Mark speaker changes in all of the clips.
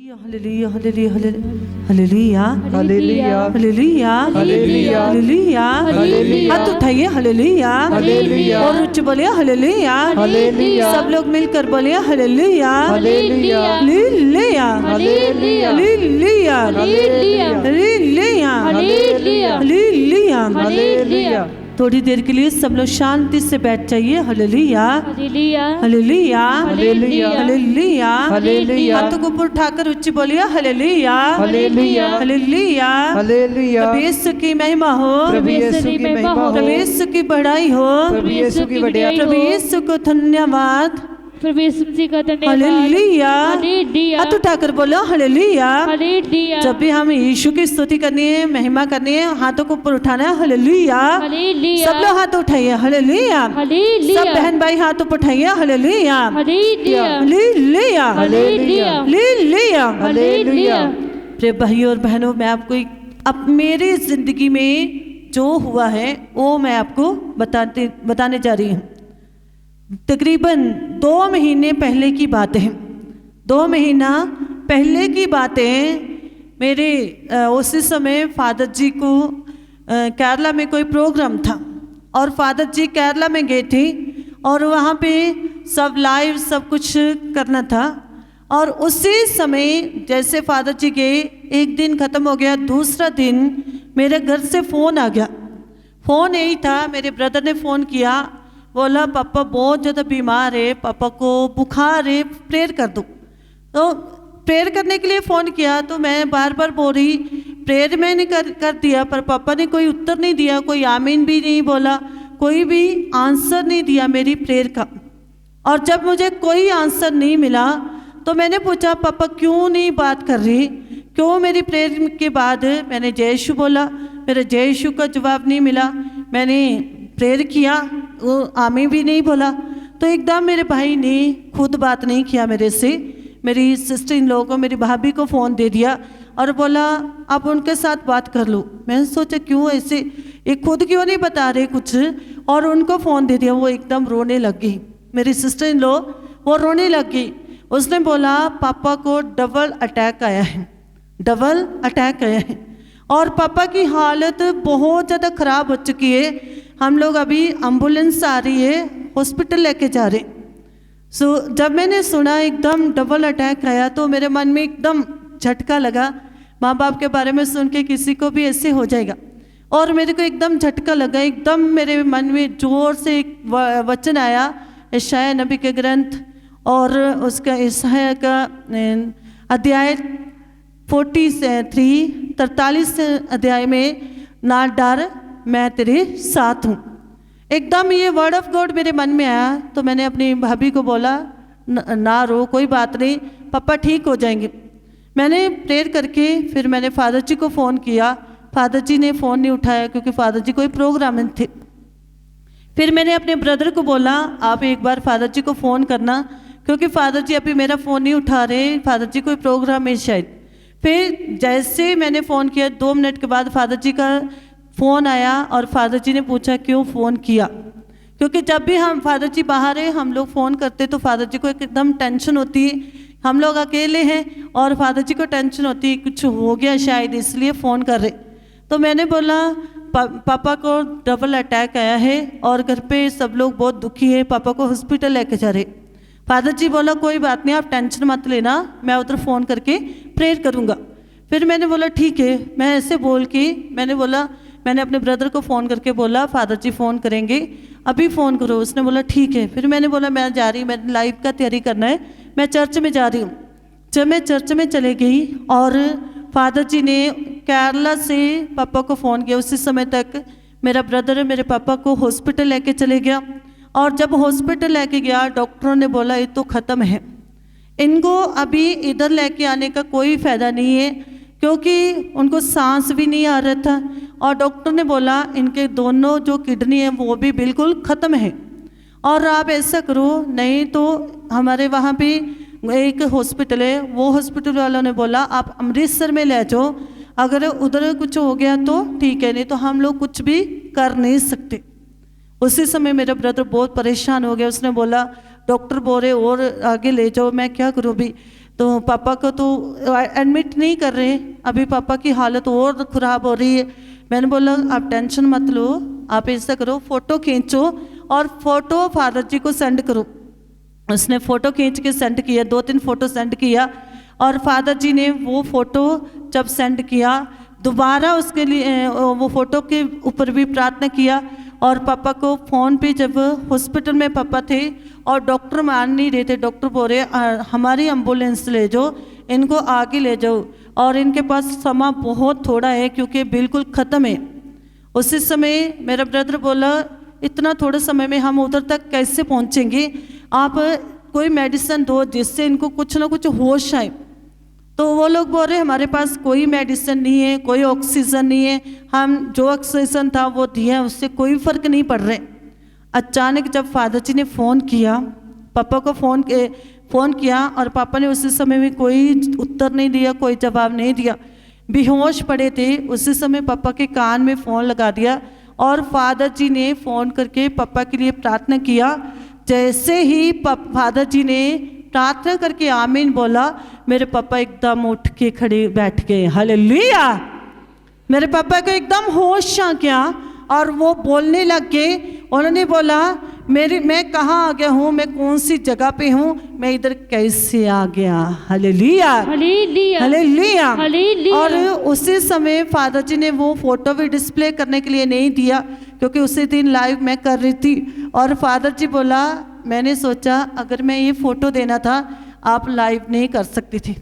Speaker 1: Hallelujah hallelujah hallelujah
Speaker 2: hallelujah
Speaker 1: hallelujah
Speaker 2: hallelujah
Speaker 1: hallelujah
Speaker 2: hallelujah
Speaker 1: हाथ उठाइए hallelujah
Speaker 2: hallelujah
Speaker 1: और उच्च बोलिए हालेलुया
Speaker 2: हालेलुया
Speaker 1: सब लोग मिलकर बोलिए hallelujah
Speaker 2: hallelujah
Speaker 1: hallelujah
Speaker 2: hallelujah
Speaker 1: hallelujah
Speaker 2: hallelujah
Speaker 1: hallelujah hallelujah
Speaker 2: hallelujah.
Speaker 1: थोड़ी देर के लिए सब लोग शांति से बैठ जाइए hallelujah
Speaker 3: hallelujah
Speaker 1: hallelujah
Speaker 2: hallelujah
Speaker 1: hallelujah
Speaker 2: hallelujah
Speaker 1: हाथों को ऊपर उठाकर उच्च बोलिए हालेलुया
Speaker 2: हालेलुया
Speaker 1: हालेलुया
Speaker 2: हालेलुया।
Speaker 1: प्रभु यीशु की महिमा हो
Speaker 2: प्रभु यीशु की महिमा हो
Speaker 1: प्रभु यीशु की बढ़ाई हो
Speaker 2: प्रभु यीशु की बढ़ाई
Speaker 1: प्रभु
Speaker 2: हो
Speaker 1: यीशु को धन्यवाद
Speaker 3: प्रभु यीशु मसीह का धन्यवाद
Speaker 1: हालेलुया
Speaker 3: हालेलुया
Speaker 1: हाथ उठाकर बोलो हालेलुया
Speaker 3: हालेलुया
Speaker 1: जब भी हम यीशु की स्तुति करनी है महिमा करनी है हाथों को ऊपर उठाना है हालेलुया
Speaker 3: हालेलुया
Speaker 1: सब लोग हाथ उठाइए हालेलुया
Speaker 3: हालेलुया
Speaker 1: सब बहन भाई हाथ ऊपर उठाइए hallelujah
Speaker 3: hallelujah
Speaker 1: hallelujah
Speaker 3: hallelujah
Speaker 1: hallelujah
Speaker 3: hallelujah.
Speaker 1: प्रिय भाइयों और बहनों मैं आपको अब मेरी जिंदगी में जो हुआ है वो मैं आपको बताने जा रही हूँ। तकरीबन 2 महीने पहले की बात है। 2 महीना पहले की बातें मेरे उसी समय फादर जी को केरला में कोई प्रोग्राम था और फादर जी केरला में गए थे और वहाँ पे सब लाइव सब कुछ करना था और उसी समय जैसे फादर जी गए एक दिन ख़त्म हो गया, दूसरा दिन मेरे घर से फ़ोन आ गया। फ़ोन यही था, मेरे ब्रदर ने फ़ोन किया, बोला पापा बहुत ज़्यादा बीमार है, पापा को बुखार है, प्रेयर कर दो। तो प्रेयर करने के लिए फ़ोन किया तो मैं बार बार बोल रही प्रेयर मैंने कर दिया पर पापा ने कोई उत्तर नहीं दिया, कोई आमीन भी नहीं बोला, कोई भी आंसर नहीं दिया मेरी प्रेयर का। और जब मुझे कोई आंसर नहीं मिला तो मैंने पूछा पापा क्यों नहीं बात कर रही, क्यों मेरी प्रेयर के बाद मैंने जय यीशु बोला, मेरे जय यीशु का जवाब नहीं मिला, मैंने प्रेयर किया वो आमीन भी नहीं बोला। तो एकदम मेरे भाई ने खुद बात नहीं किया मेरे से, मेरी सिस्टर इन लोगों को, मेरी भाभी को फ़ोन दे दिया और बोला आप उनके साथ बात कर लो। मैंने सोचा क्यों ऐसे, ये खुद क्यों नहीं बता रहे कुछ, और उनको फ़ोन दे दिया। वो एकदम रोने लग गई, मेरी सिस्टर इन लोग वो रोने लग गई। उसने बोला पापा को डबल अटैक आया है, डबल अटैक आया है और पापा की हालत बहुत ज़्यादा ख़राब हो चुकी है। हम लोग अभी एम्बुलेंस आ रही है, हॉस्पिटल लेके जा रहे। जब मैंने सुना एकदम डबल अटैक आया तो मेरे मन में एकदम झटका लगा। माँ बाप के बारे में सुन के किसी को भी ऐसे हो जाएगा, और मेरे को एकदम झटका लगा। एकदम मेरे मन में ज़ोर से एक वचन आया यशायाह नबी के ग्रंथ और उसका यशायाह का अध्याय 43 अध्याय में, ना डर मैं तेरे साथ हूँ। एकदम ये वर्ड ऑफ गॉड मेरे मन में आया तो मैंने अपनी भाभी को बोला ना रो, कोई बात नहीं, पापा ठीक हो जाएंगे। मैंने प्रेयर करके फिर मैंने फादर जी को फ़ोन किया, फादर जी ने फ़ोन नहीं उठाया क्योंकि फादर जी कोई प्रोग्राम में थे। फिर मैंने अपने ब्रदर को बोला आप एक बार फादर जी को फ़ोन करना, क्योंकि फादर जी अभी मेरा फ़ोन नहीं उठा रहे, फादर जी कोई प्रोग्राम है शायद। फिर जैसे मैंने फ़ोन किया 2 मिनट के बाद फादर जी का फ़ोन आया और फादर जी ने पूछा क्यों फ़ोन किया, क्योंकि जब भी हम फादर जी बाहर है हम लोग फ़ोन करते तो फादर जी को एकदम टेंशन होती है, हम लोग अकेले हैं और फादर जी को टेंशन होती है कुछ हो गया शायद इसलिए फ़ोन कर रहे। तो मैंने बोला पापा को डबल अटैक आया है और घर पे सब लोग बहुत दुखी है, पापा को हॉस्पिटल लेके जा रहे। फादर जी बोला कोई बात नहीं, आप टेंशन मत लेना, मैं उधर फ़ोन करके प्रेयर करूँगा। फिर मैंने बोला ठीक है। मैं ऐसे बोल के मैंने अपने ब्रदर को फ़ोन करके बोला फादर जी फ़ोन करेंगे, अभी फ़ोन करो। उसने बोला ठीक है। फिर मैंने बोला मैं जा रही हूँ, मैंने लाइव का तैयारी करना है, मैं चर्च में जा रही हूँ। जब मैं चर्च में चले गई और फादर जी ने केरला से पापा को फ़ोन किया, उसी समय तक मेरा ब्रदर मेरे पापा को हॉस्पिटल लेके चले गया। और जब हॉस्पिटल लेके गया डॉक्टरों ने बोला ये तो ख़त्म है, इनको अभी इधर लेके आने का कोई फ़ायदा नहीं है, क्योंकि उनको सांस भी नहीं आ रहा था और डॉक्टर ने बोला इनके दोनों जो किडनी है वो भी बिल्कुल ख़त्म है और आप ऐसा करो, नहीं तो हमारे वहाँ पे एक हॉस्पिटल है, वो हॉस्पिटल वालों ने बोला आप अमृतसर में ले जाओ, अगर उधर कुछ हो गया तो ठीक है, नहीं तो हम लोग कुछ भी कर नहीं सकते। उसी समय मेरा ब्रदर बहुत परेशान हो गया, उसने बोला डॉक्टर बोल रहे और आगे ले जाओ, मैं क्या करूँ भी। तो पापा को तो एडमिट नहीं कर रहे, अभी पापा की हालत और ख़राब हो रही है। मैंने बोला आप टेंशन मत लो, आप ऐसा करो फ़ोटो खींचो और फ़ोटो फादर जी को सेंड करो। उसने फ़ोटो खींच के सेंड किया, 2-3 फ़ोटो सेंड किया और फादर जी ने वो फ़ोटो जब सेंड किया दोबारा उसके लिए वो फ़ोटो के ऊपर भी प्रार्थना किया। और पापा को फ़ोन पे जब हॉस्पिटल में पापा थे और डॉक्टर मान नहीं रहे थे, डॉक्टर बोल रहे हमारी एम्बुलेंस ले जाओ, इनको आगे ले जाओ और इनके पास समय बहुत थोड़ा है क्योंकि बिल्कुल ख़त्म है। उसी समय मेरा ब्रदर बोला इतना थोड़े समय में हम उधर तक कैसे पहुंचेंगे, आप कोई मेडिसिन दो जिससे इनको कुछ ना कुछ होश आए। तो वो लोग बोल रहे हमारे पास कोई मेडिसिन नहीं है, कोई ऑक्सीजन नहीं है, हम जो ऑक्सीजन था वो दिया, उससे कोई फ़र्क नहीं पड़ रहे। अचानक जब फादर जी ने फ़ोन किया, पापा को फ़ोन किया और पापा ने उसी समय में कोई उत्तर नहीं दिया, कोई जवाब नहीं दिया, बेहोश पड़े थे। उसी समय पापा के कान में फ़ोन लगा दिया और फादर जी ने फ़ोन करके पापा के लिए प्रार्थना किया। जैसे ही फादर जी ने प्रार्थना करके आमीन बोला, मेरे पापा एकदम उठ के खड़े बैठ गए। हालेलुया! मेरे पापा को एकदम होश आ गया और वो बोलने लग गए। उन्होंने बोला मैं कहाँ आ गया हूँ, मैं कौन सी जगह पे हूँ, मैं इधर कैसे आ गया। हालेलुया!
Speaker 3: हालेलुया!
Speaker 1: हालेलुया!
Speaker 3: हालेलुया!
Speaker 1: और उसी समय फादर जी ने वो फ़ोटो भी डिस्प्ले करने के लिए नहीं दिया क्योंकि उसी दिन लाइव मैं कर रही थी। और फादर जी बोला मैंने सोचा अगर मैं ये फ़ोटो देना था आप लाइव नहीं कर सकती थी,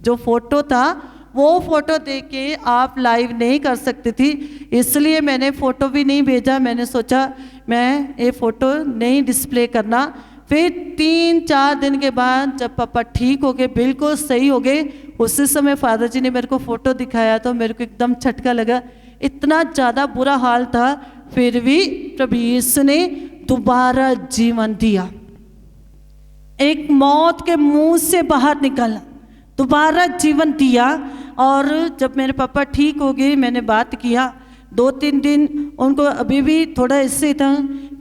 Speaker 1: जो फ़ोटो था वो फ़ोटो दे के आप लाइव नहीं कर सकती थी, इसलिए मैंने फ़ोटो भी नहीं भेजा। मैंने सोचा मैं ये फ़ोटो नहीं डिस्प्ले करना। फिर 3-4 दिन के बाद जब पापा ठीक हो गए, बिल्कुल सही हो गए, उसी समय फादर जी ने मेरे को फ़ोटो दिखाया तो मेरे को एकदम झटका लगा। इतना ज़्यादा बुरा हाल था, फिर भी प्रभु यीशु ने दोबारा जीवन दिया, एक मौत के मुंह से बाहर निकाला, दोबारा जीवन दिया। और जब मेरे पापा ठीक हो गए, मैंने बात किया 2-3 दिन, उनको अभी भी थोड़ा इससे था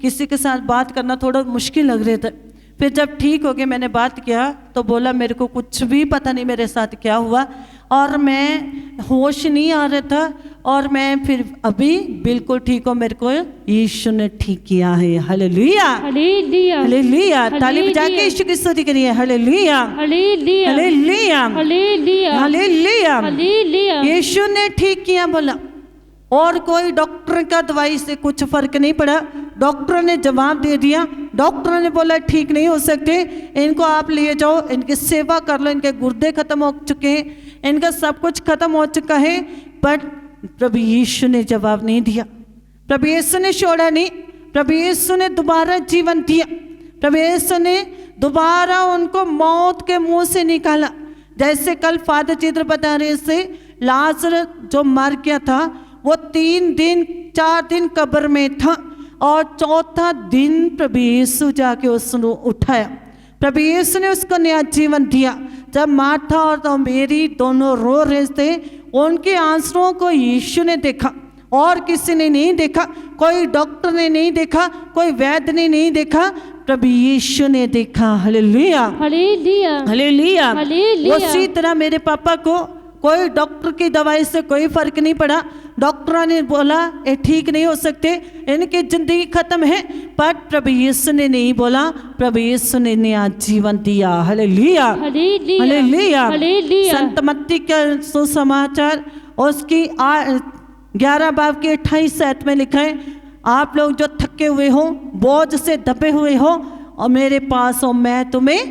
Speaker 1: किसी के साथ बात करना थोड़ा मुश्किल लग रहा था। फिर जब ठीक हो गए मैंने बात किया तो बोला मेरे को कुछ भी पता नहीं मेरे साथ क्या हुआ और मैं होश नहीं आ रहा था और मैं फिर अभी बिल्कुल ठीक हूँ, मेरे को यीशु ने ठीक किया है। हालेलुया!
Speaker 3: हालेलुया!
Speaker 1: हालेलुया! ताली बजा के यीशु की स्तुति करिए। Hallelujah!
Speaker 3: Hallelujah!
Speaker 1: Hallelujah!
Speaker 3: Hallelujah!
Speaker 1: Hallelujah!
Speaker 3: Hallelujah!
Speaker 1: यीशु ने ठीक किया बोला। और कोई डॉक्टर का दवाई से कुछ फर्क नहीं पड़ा। डॉक्टर ने जवाब दे दिया, डॉक्टर ने बोला ठीक नहीं हो सकते, इनको आप ले जाओ, इनकी सेवा कर लो, इनके गुर्दे खत्म हो चुके हैं, इनका सब कुछ खत्म हो चुका है। बट प्रभु यीशु ने जवाब नहीं दिया, प्रभु यीशु ने छोड़ा नहीं, प्रभु यीशु ने दोबारा जीवन दिया, प्रभु यीशु ने दोबारा उनको मौत के मुंह से निकाला। जैसे कल फादर चित्र बता रहे से लाजर जो मर गया था वो 3-4 दिन कब्र में था और चौथा दिन प्रभु यीशु जाके उसको उठाया, प्रभु यीशु ने उसको नया जीवन दिया। जब मार्था और तो मेरी दोनों रो रहे थे, उनके आंसुओं को यीशु ने देखा और किसी ने नहीं देखा, कोई डॉक्टर ने नहीं देखा, कोई वैद्य ने नहीं देखा, प्रभु यीशु ने देखा। हालेलुया!
Speaker 3: हालेलुया!
Speaker 1: हालेलुया!
Speaker 3: हालेलुया!
Speaker 1: उसी तरह मेरे पापा को कोई डॉक्टर की दवाई से कोई फर्क नहीं पड़ा। डॉक्टरों ने बोला ये ठीक नहीं हो सकते, इनकी जिंदगी खत्म है, पर प्रभु यीशु ने नहीं बोला, प्रभु यीशु ने नया जीवन दिया। हालेलुया!
Speaker 3: हालेलुया!
Speaker 1: हालेलुया!
Speaker 3: हालेलुया!
Speaker 1: संत मत्ती का सुसमाचार उसकी 11 बाब के 28 में लिखा है, आप लोग जो थके हुए हो, बोझ से दबे हुए हो और मेरे पास हो, मैं तुम्हें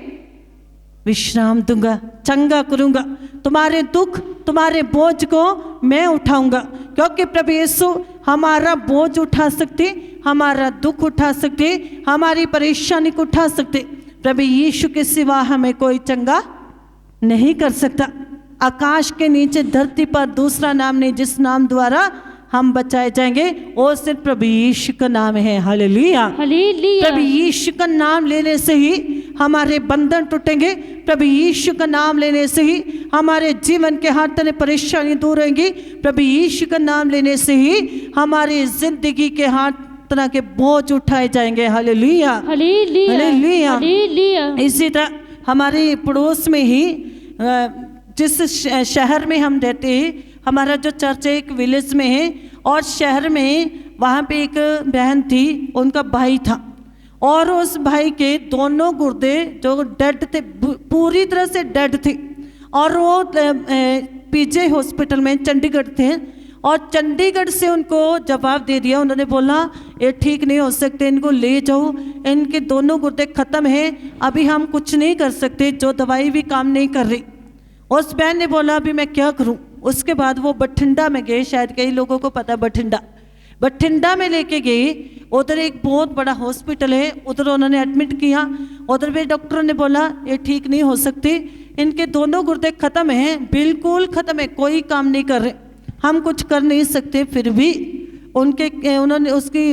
Speaker 1: विश्राम दूंगा, चंगा करूंगा, तुम्हारे दुख तुम्हारे बोझ को मैं उठाऊंगा। क्योंकि प्रभु यीशु हमारा बोझ उठा सकते, हमारा दुख उठा सकते, हमारी परेशानी को उठा सकते। प्रभु यीशु के सिवा हमें कोई चंगा नहीं कर सकता। आकाश के नीचे धरती पर दूसरा नाम नहीं जिस नाम द्वारा हम बचाए जाएंगे, वो सिर्फ प्रभु यीशु का नाम है। हालेलुया!
Speaker 3: हालेलुया!
Speaker 1: प्रभु यीशु का नाम लेने से ही हमारे बंधन टूटेंगे, प्रभु यीशु का नाम लेने से ही हमारे जीवन के हर तरह परेशानी दूर होंगी, प्रभु यीशु का नाम लेने से ही हमारी जिंदगी के हर तरह के बोझ उठाए जाएंगे। हालेलुया!
Speaker 3: हालेलुया!
Speaker 1: हालेलुया!
Speaker 3: हालेलुया!
Speaker 1: इसी तरह हमारे पड़ोस में ही जिस शहर में हम रहते हैं, हमारा जो चर्च है एक विलेज में है, और शहर में वहाँ पे एक बहन थी, उनका भाई था, और उस भाई के दोनों गुर्दे जो डेड थे, पूरी तरह से डेड थे, और वो पीजे हॉस्पिटल में चंडीगढ़ थे, और चंडीगढ़ से उनको जवाब दे दिया, उन्होंने बोला ये ठीक नहीं हो सकते, इनको ले जाओ, इनके दोनों गुर्दे ख़त्म हैं, अभी हम कुछ नहीं कर सकते, जो दवाई भी काम नहीं कर रही। उस बहन ने बोला अभी मैं क्या करूं। उसके बाद वो बठिंडा में गए, शायद कई लोगों को पता है बठिंडा में लेके गए, उधर एक बहुत बड़ा हॉस्पिटल है, उधर उन्होंने एडमिट किया। उधर भी डॉक्टर ने बोला ये ठीक नहीं हो सकते, इनके दोनों गुर्दे ख़त्म हैं, बिल्कुल ख़त्म है, कोई काम नहीं कर रहे, हम कुछ कर नहीं सकते। फिर भी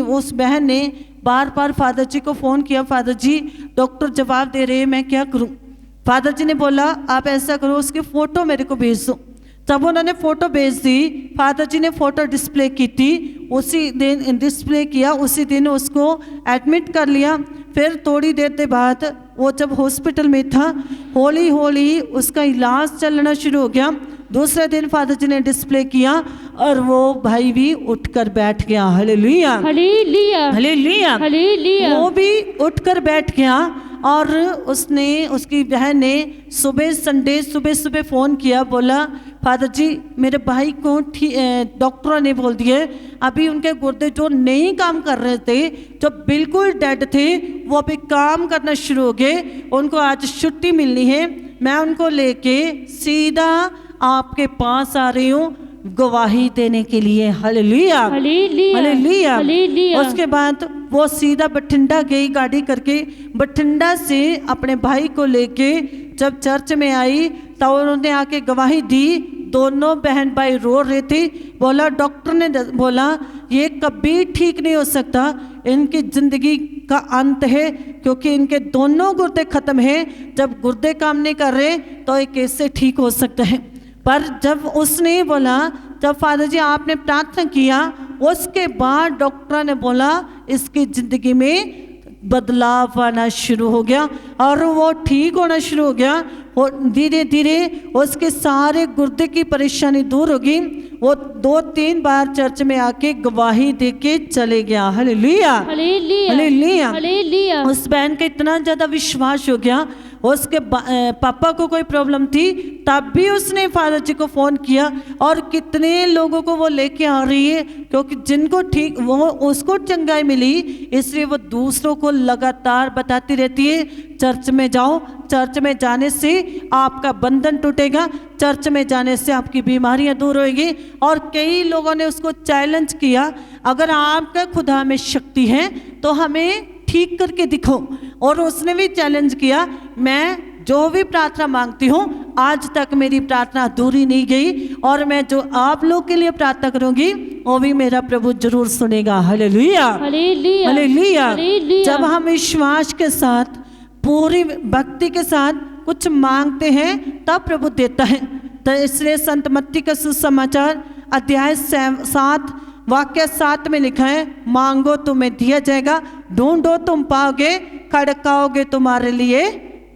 Speaker 1: उस बहन ने बार बार फादर जी को फ़ोन किया, फादर जी डॉक्टर जवाब दे रहे हैं, मैं क्या करूं। फादर जी ने बोला आप ऐसा करो, उसकी फ़ोटो मेरे को भेज दो। तब उन्होंने फ़ोटो भेज दी, फादर जी ने फ़ोटो डिस्प्ले की थी, उसी दिन डिस्प्ले किया, उसी दिन उसको एडमिट कर लिया। फिर थोड़ी देर के बाद वो जब हॉस्पिटल में था, हौली हौली उसका इलाज चलना शुरू हो गया। दूसरे दिन फादर जी ने डिस्प्ले किया और वो भाई भी उठकर बैठ गया। Hallelujah,
Speaker 3: hallelujah,
Speaker 1: hallelujah,
Speaker 3: hallelujah.
Speaker 1: वो भी उठकर बैठ गया। और उसकी बहन ने संडे सुबह फ़ोन किया, बोला फादर जी मेरे भाई को डॉक्टरों ने बोल दिया अभी उनके गुर्दे जो नहीं काम कर रहे थे, जो बिल्कुल डेड थे, वो अभी काम करना शुरू हो गए, उनको आज छुट्टी मिलनी है, मैं उनको लेके सीधा आपके पास आ रही हूँ गवाही देने के लिए। Hallelujah, hallelujah, hallelujah. उसके बाद वो सीधा बठिंडा गई गाड़ी करके, बठिंडा से अपने भाई को लेके जब चर्च में आई तो उन्होंने आके गवाही दी। दोनों बहन भाई रो रहे थे, बोला डॉक्टर ने बोला ये कभी ठीक नहीं हो सकता, इनकी ज़िंदगी का अंत है, क्योंकि इनके दोनों गुर्दे ख़त्म हैं, जब गुर्दे काम नहीं कर रहे तो ये कैसे ठीक हो सकता है। पर जब उसने बोला, जब फादर जी आपने प्रार्थना किया, उसके बाद डॉक्टर ने बोला इसकी ज़िंदगी में बदलाव आना शुरू हो गया और वो ठीक होना शुरू हो गया। और धीरे धीरे उसके सारे गुर्दे की परेशानी दूर होगी। वो 2-3 बार चर्च में आके गवाही दे के चले गया। Hallelujah, hallelujah, hallelujah. उस बहन का इतना ज़्यादा विश्वास हो गया, उसके पापा को कोई प्रॉब्लम थी तब भी उसने फादर जी को फ़ोन किया, और कितने लोगों को वो लेके आ रही है, क्योंकि जिनको ठीक वो उसको चंगाई मिली, इसलिए वो दूसरों को लगातार बताती रहती है चर्च में जाओ, चर्च में जाने से आपका बंधन टूटेगा, चर्च में जाने से आपकी बीमारियां दूर होगी। और कई लोगों ने उसको चैलेंज किया, अगर आपका खुदा में शक्ति है तो हमें ठीक करके दिखो। और उसने भी चैलेंज किया, मैं जो भी प्रार्थना मांगती हूँ आज तक मेरी प्रार्थना अधूरी नहीं गई, और मैं जो आप लोग के लिए प्रार्थना करूँगी वो भी मेरा प्रभु जरूर सुनेगा। Hallelujah,
Speaker 3: hallelujah,
Speaker 1: hallelujah.
Speaker 3: हालेलुया।
Speaker 1: जब हम विश्वास के साथ पूरी भक्ति के साथ कुछ मांगते हैं तब प्रभु देता है। तो इसलिए संत मत्ती का सुसमाचार अध्याय 7 वाक्य 7 में लिखा है, मांगो तुम्हें दिया जाएगा, ढूंढो तुम पाओगे, खड़काओगे तुम्हारे लिए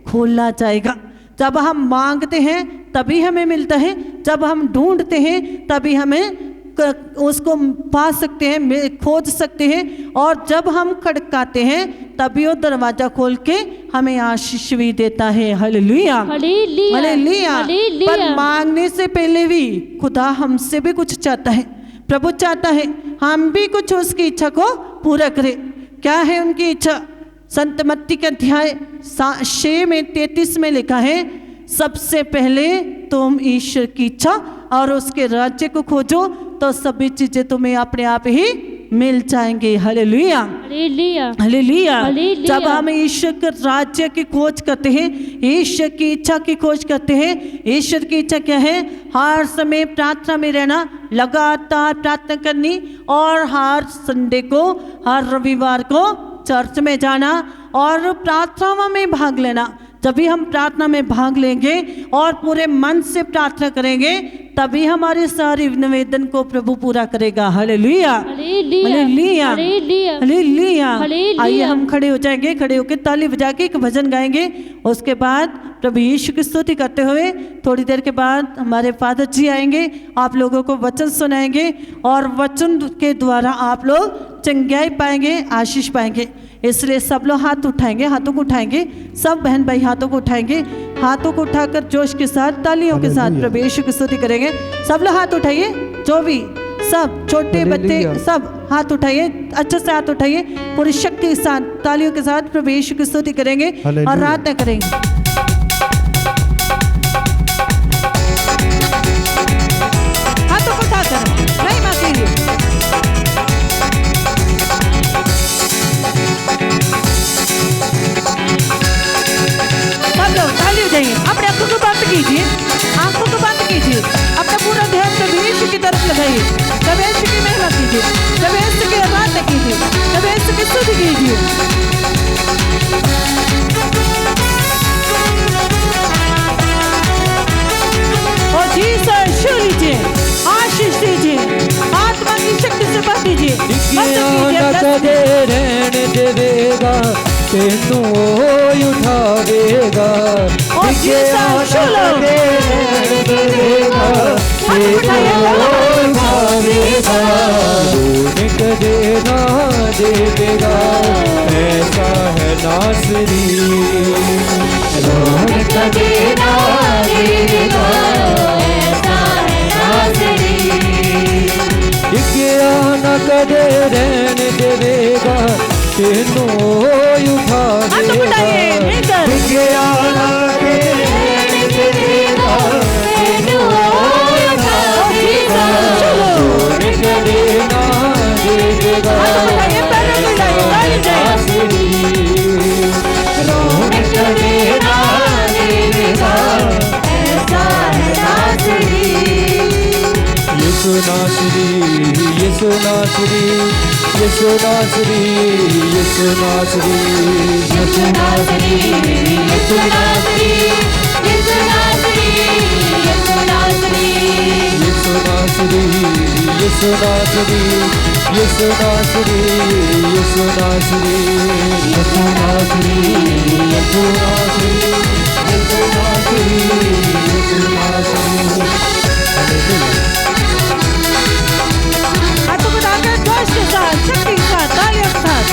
Speaker 1: खोला जाएगा। जब हम मांगते हैं तभी हमें मिलता है, जब हम ढूंढते हैं तभी हमें उसको पा सकते हैं, खोज सकते हैं, और जब हम खड़काते हैं तभी वो दरवाजा खोल के हमें आशीष भी देता है। Hallelujah,
Speaker 3: hallelujah,
Speaker 1: hallelujah.
Speaker 3: हालेलुया।
Speaker 1: पर मांगने से पहले भी खुदा हमसे भी कुछ चाहता है, प्रभु चाहता है हम भी कुछ उसकी इच्छा को पूरा करें। क्या है उनकी इच्छा? संत मत्ती के अध्याय 6 में 33 में लिखा है, सबसे पहले तुम ईश्वर की इच्छा और उसके राज्य को खोजो तो सभी चीजें तुम्हें अपने आप ही मिल जाएंगे। Hallelujah,
Speaker 3: hallelujah,
Speaker 1: hallelujah.
Speaker 3: हालेलुया।
Speaker 1: जब हम ईश्वर के राज्य की खोज करते हैं, ईश्वर की इच्छा की खोज करते हैं, ईश्वर की इच्छा क्या है? हर समय प्रार्थना में रहना, लगातार प्रार्थना करनी, और हर संडे को, हर रविवार को चर्च में जाना और प्रार्थनाओं में भाग लेना। जब भी हम प्रार्थना में भाग लेंगे और पूरे मन से प्रार्थना करेंगे, तभी हमारे सारे निवेदन को प्रभु पूरा करेगा। Hallelujah, hallelujah, hallelujah. आइए हम खड़े हो जाएंगे, खड़े होकर ताली बजा के एक भजन गाएंगे। उसके बाद प्रभु यीशु की स्तुति करते हुए थोड़ी देर के बाद हमारे फादर जी आएंगे, आप लोगों को वचन सुनाएंगे और वचन के द्वारा आप लोग चंगाई पाएंगे, आशीष पाएंगे। इसलिए सब लोग हाथ उठाएंगे, हाथों को उठाएंगे, सब बहन भाई हाथों को उठाएंगे, हाथों को उठाकर जोश के साथ तालियों के साथ प्रभु यीशु की स्तुति करेंगे। सब लोग हाथ उठाइए, जो भी सब छोटे बच्चे सब हाथ उठाइए, अच्छे से हाथ उठाइए, पूरी शक्ति के साथ तालियों के साथ प्रभु यीशु की स्तुति करेंगे और प्रार्थना करेंगे। हाथों को उठाकर महिमा कीजिए। अपने आंखों को बंद कीजिए, आंखों को बंद कीजिए, अपना पूरा ध्यान प्रभु यीशु की तरफ लगाइए, प्रभु यीशु की महिमा कीजिए, प्रभु यीशु की आराधना कीजिए, प्रभु यीशु की स्तुति कीजिए। और जीसस छू लीजिए, आशीष दीजिए, आत्मा की शक्ति से भर दीजिए।
Speaker 2: रहने देगा तेनू उठावेगा, कदे ना देगा, ऐसा है नासरी, कदे ना देगा, ऐसा है नासरी, न कदे रहने देगा तेनू उठावेगा, नासरी, यीशु नासरी, यीशु नासरी, यीशु नासरी, यीशु नासरी, यीशु नासरी, यीशु नासरी, यीशु नासरी, यीशु नासरी, यीशु नासरी, यीशु नासरी, यीशु नासरी, यीशु नासरी, यीशु नासरी, यीशु नासरी, यीशु नासरी।
Speaker 1: जोश के साथ, शक्ति के साथ, तालियों के साथ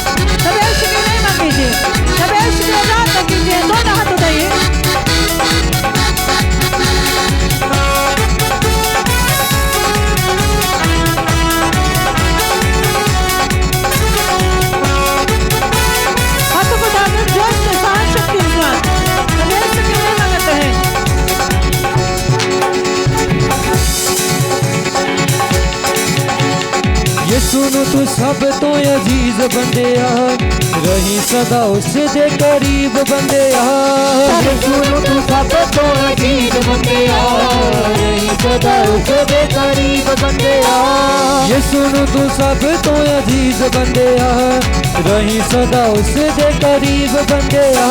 Speaker 1: प्रभु यीशु की महिमा कीजिए, प्रभु यीशु की आराधना कीजिए। दोनों हाथ उठाइए। हाथों को उठाकर जोश के साथ, शक्ति के साथ प्रभु यीशु की महिमा करते हैं।
Speaker 2: सुनो तू सब तो अजीज बंदिया, रही सदा उसदे करीब बंदिया, सुनो तू सब तो अजीज बंदिया, रही सदा उसदे करीब बंदिया, ये सुनो तू सब तो अजीज बंदिया, रही सदा उसदे करीब बंदिया,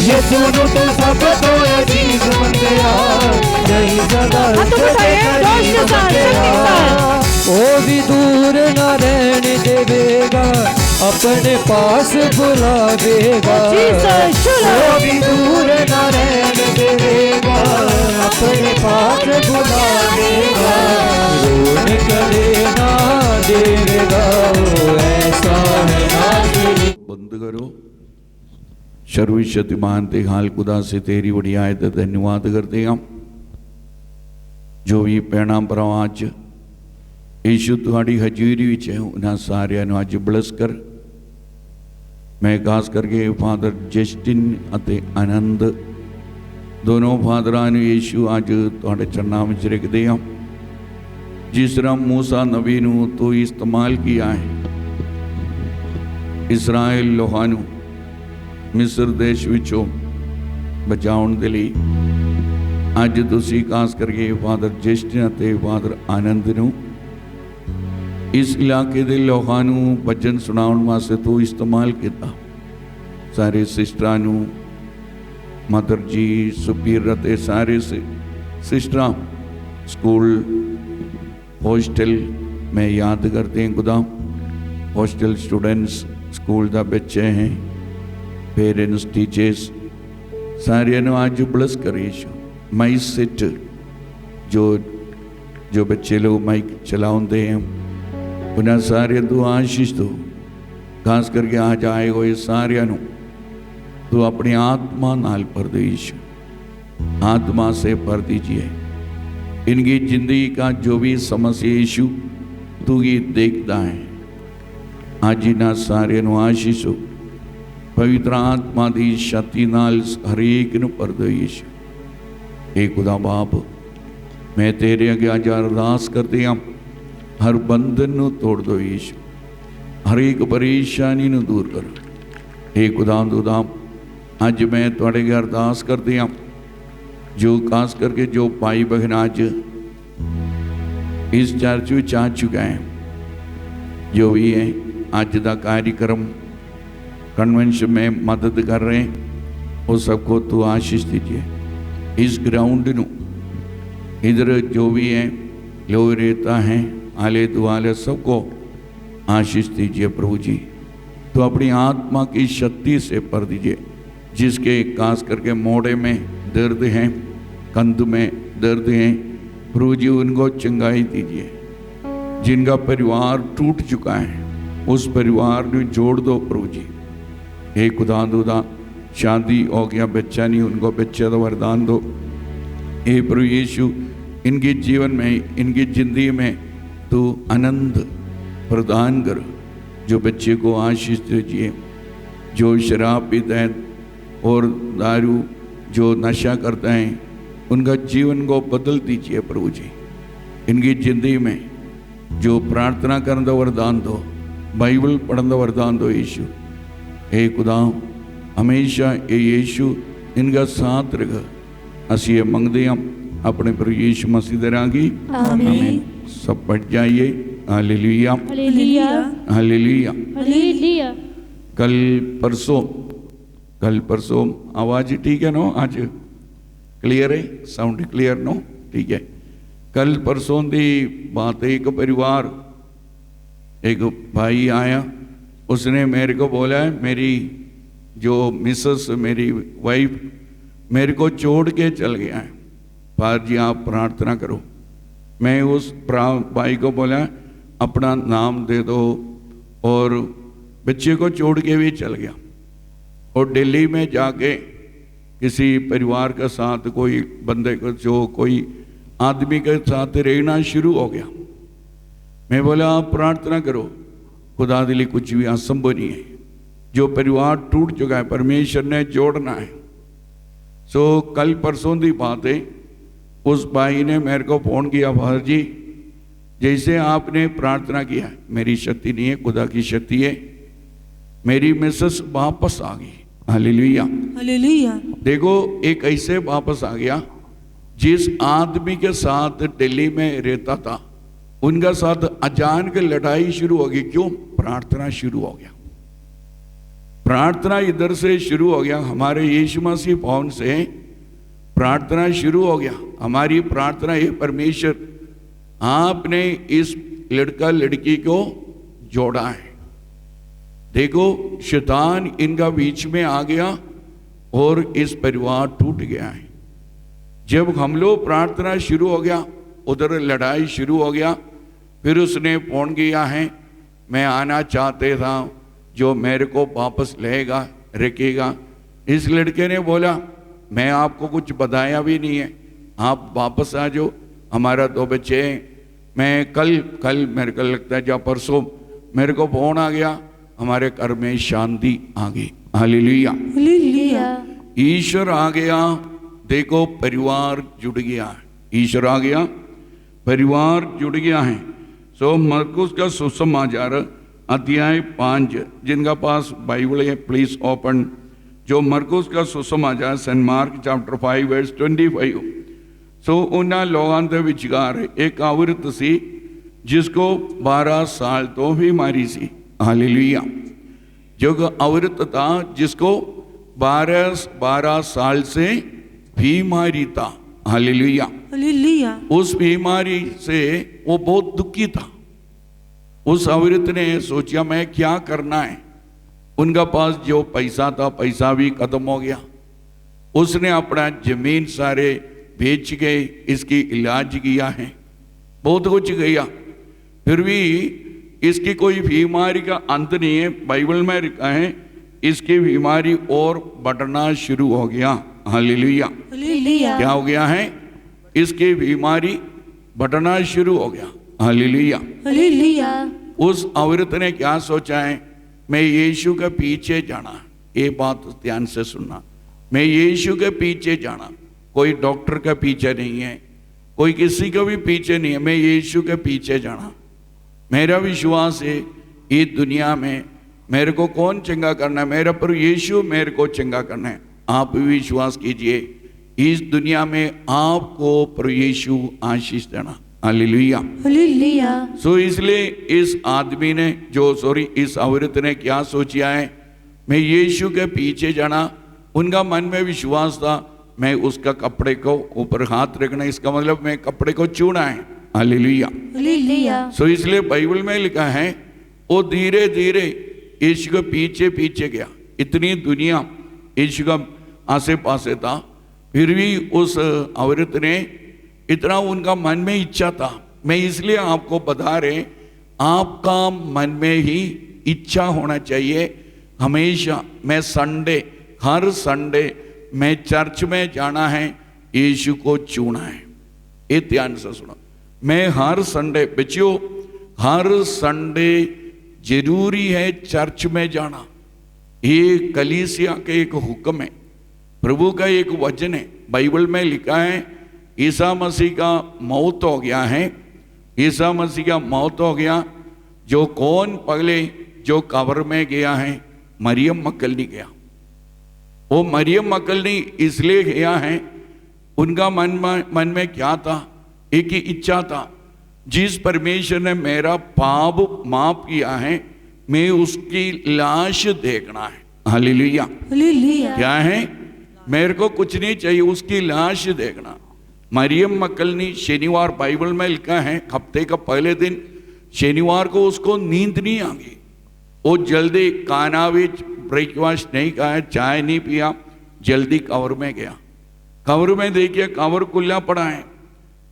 Speaker 2: ये सुनो तू सब तो अजीज बंदिया, रही सदा उसदे करीब बंदिया। ओ भी दूर न रहने देगा, अपने पास बुलावेगा, ओ भी दूर न रहने देगा, अपने पास बुलावेगा, रोने कदे ना देगा, ऐसा है नासरी।
Speaker 4: बंद करो। सर्वशक्तिमान ते हाल खुदा से तेरी बड़ी आयत धन्यवाद करते हम, जो भी पैना प्रवाच यीशु तुहाड़ी हजूरी विच है, उन्हें सारिया अज ब्लस कर। मैं खास करके फादर जस्टिन अते आनंद दोनों फादरां नूं यीशु अज तुहाडे चरनां विच रखदे हां। जिस तरह मूसा नबी नूं तू इस्तेमाल किया है, इसराइल लोहां नूं मिस्र देश विचों बचाउण दे लई, अज तुसीं खास करके फादर जस्टिन अते फादर आनंद नूं इस इलाके के लोगों नूं भजन सुनाउण वास्ते तू इस्तेमाल किया। सारे सिस्टरां नूं मदर जी, सुपीरियर ते सारे सिस्टरां, स्कूल हॉस्टल में याद करते हैं खुदा। हॉस्टल स्टूडेंट्स, स्कूल दा बच्चे हैं, पेरेंट्स, टीचर्स, सारे आज ब्लस कर यीशु। माइक सेट जो बच्चे लोग माइक चलाते हैं उन्हें सारे तू आशीष दो। खास करके आज आए हुए सारे तू अपनी आत्मा नाल भर दे यीशु, आत्मा से भर दीजिए। इनकी जिंदगी का जो भी समस्या यीशु तू ही देखता है। आज इन्हें सारे आशीष हो, पवित्र आत्मा की शक्ति नाल हरेक नूं भर दो यीशु। हे खुदा बाप, मैं तेरे अगे आज अरदास करती हाँ, हर बंधन नूं तोड़ दो यीशु, हर एक परेशानी नूं दूर करो। हे खुदा अज मैं तुहाडे अगे अरदास करती हाँ, जो खास करके जो भाई बहन आज इस चर्च में आ चुका है, जो भी है आज का कार्यक्रम कन्वेंशन में मदद कर रहे हैं, वो सबको तू आशीष दीजिए। इस ग्राउंड नूं इधर जो भी है लोग रहता है, आले दुआले सबको आशीष दीजिए प्रभु जी। तो अपनी आत्मा की शक्ति से भर दीजिए। जिसके खास करके मोड़े में दर्द है, कंध में दर्द है, प्रभु जी उनको चंगाई दीजिए। जिनका परिवार टूट चुका है उस परिवार को जोड़ दो प्रभु जी। हे खुदा शादी हो गया, बच्चा नहीं, उनको बच्चे का वरदान दो। हे प्रभु यीशु, इनके जीवन में, इनकी जिंदगी में तू आनंद प्रदान कर। जो बच्चे को आशीष दीजिए, जो शराब पीता है और दारू जो नशा करता है, उनका जीवन को बदल दीजिए प्रभु जी। इनकी जिंदगी में जो प्रार्थना करने का वरदान दो, बाइबल पढ़ने का वरदान दो यीशु। हे खुदा, हमेशा ये यीशु इनका साथ रख। असी ये मंगते हैं अपने प्रभु यीशु मसीह दे राही। आमीन। सब बढ़ जाइए। Hallelujah,
Speaker 3: hallelujah,
Speaker 4: hallelujah.
Speaker 3: हालेलुया।
Speaker 4: कल परसों आवाज ठीक है नो? आज क्लियर है, साउंड क्लियर नो? ठीक है। कल परसों की बात है, एक परिवार, एक भाई आया, उसने मेरे को बोला है मेरी जो मिसेस, मेरी वाइफ मेरे को छोड़ के चल गया है, फादर जी आप प्रार्थना करो। मैं उस भाई को बोला अपना नाम दे दो, और बच्चे को छोड़ के भी चल गया। और दिल्ली में जाके किसी परिवार के साथ, कोई बंदे को, जो कोई आदमी के साथ रहना शुरू हो गया। मैं बोला आप प्रार्थना करो, खुदा के लिए कुछ भी असंभव नहीं है। जो परिवार टूट चुका है परमेश्वर ने जोड़ना है। सो कल परसों की बात है, उस भाई ने मेरे को फोन किया, फादर जी जैसे आपने प्रार्थना किया, मेरी शक्ति नहीं है, खुदा की शक्ति है, मेरी मिसेस वापस आ गई। Hallelujah,
Speaker 1: hallelujah.
Speaker 4: देखो एक ऐसे वापस आ गया जिस आदमी के साथ दिल्ली में रहता था, उनका साथ अचानक लड़ाई शुरू हो गई। क्यों? प्रार्थना शुरू हो गया। प्रार्थना इधर से शुरू हो गया, हमारे यीशु मसीह भवन से प्रार्थना शुरू हो गया। हमारी प्रार्थना है, परमेश्वर आपने इस लड़का लड़की को जोड़ा है। देखो शैतान इनका बीच में आ गया और इस परिवार टूट गया है। जब हम लोग प्रार्थना शुरू हो गया, उधर लड़ाई शुरू हो गया। फिर उसने फोन किया है, मैं आना चाहते था, जो मेरे को वापस लेगा रखेगा। इस लड़के ने बोला मैं आपको कुछ बताया भी नहीं है, आप वापस आ जाओ, हमारा 2 बच्चे हैं। मैं कल मेरे को लगता है या परसों मेरे को फोन आ गया, हमारे घर में शांति आ गई। Hallelujah,
Speaker 3: hallelujah.
Speaker 4: ईश्वर आ गया। देखो परिवार जुड़ गया, ईश्वर आ गया, परिवार जुड़ गया है। सो मरकुस का सुसमाचार अध्याय 5, जिनका पास बाइबल है प्लीज ओपन। जो मरकुस का सुसमाचार सेंट मार्क चैप्टर 5 वर्स 25। सो उन्होंने लोगों के विचकार एक औरत सी जिसको 12 साल तो भी मारी सी। हालेलुया। जो औरत था जिसको 12 साल से बीमारी था। हालेलुया।
Speaker 1: हालेलुया।
Speaker 4: उस बीमारी से वो बहुत दुखी था। उस औरत ने सोचा मैं क्या करना है। उनका पास जो पैसा था, पैसा भी खत्म हो गया। उसने अपना जमीन सारे बेच के इसकी इलाज किया है, बहुत कुछ किया, फिर भी इसकी कोई बीमारी का अंत नहीं है। बाइबल में लिखा है इसकी बीमारी और बढ़ना शुरू हो गया। हालेलुया।
Speaker 1: हालेलुया।
Speaker 4: क्या हो गया है? इसकी बीमारी बढ़ना शुरू हो गया। हालेलुया।
Speaker 1: हालेलुया।
Speaker 4: उस औरत ने क्या सोचा है, मैं यीशु के पीछे जाना। ये बात ध्यान से सुनना, मैं यीशु के पीछे जाना। कोई डॉक्टर के पीछे नहीं है, कोई किसी के भी पीछे नहीं है, मैं यीशु के पीछे जाना। मेरा विश्वास है इस दुनिया में मेरे को कौन चंगा करना है, मेरा प्रभु यीशु मेरे को चंगा करना है। आप भी विश्वास कीजिए इस दुनिया में आपको प्रभु यीशु आशीष देना। हालेलुया।
Speaker 1: हालेलुया।
Speaker 4: सो इसलिए इस आदमी ने इस औरत ने क्या सोचा है, मैं यीशु के पीछे जाना। उनका मन में विश्वास था मैं उसका कपड़े को ऊपर हाथ रखना, इसका मतलब मैं कपड़े को छूना है। हालेलुया।
Speaker 1: हालेलुया।
Speaker 4: सो इसलिए बाइबल में लिखा है वो धीरे धीरे यीशु के पीछे पीछे गया। इतनी दुनिया यीशु का आसे पासे था, फिर भी उस औरत ने इतना उनका मन में इच्छा था। मैं इसलिए आपको बता रहे, आपका मन में ही इच्छा होना चाहिए हमेशा। मैं हर संडे मैं चर्च में जाना है, यीशु को छूना है। ये ध्यान से सुनो, मैं हर संडे, बच्चों हर संडे जरूरी है चर्च में जाना। ये कलीसिया के एक हुक्म है, प्रभु का एक वचन है। बाइबल में लिखा है ईसा मसीह का मौत हो गया है, ईसा मसीह का मौत हो गया। जो कौन पहले जो कब्र में गया है, मरियम मक्कलनी गया। वो मरियम मक्कलनी इसलिए गया है, उनका मन में क्या था, एक ही इच्छा था, जिस परमेश्वर ने मेरा पाप माफ किया है मैं उसकी लाश देखना है। हालेलुया।
Speaker 1: हालेलुया।
Speaker 4: क्या है? मेरे को कुछ नहीं चाहिए, उसकी लाश देखना। मरियम मक्कलनी शनिवार, बाइबल में लिखा है हफ्ते का पहले दिन शनिवार को उसको नींद नहीं आ गई। वो जल्दी खाना भी ब्रेकफास्ट नहीं खाया, चाय नहीं पिया, जल्दी कब्र में गया। कब्र में देखिए कब्र खुला पड़ा है।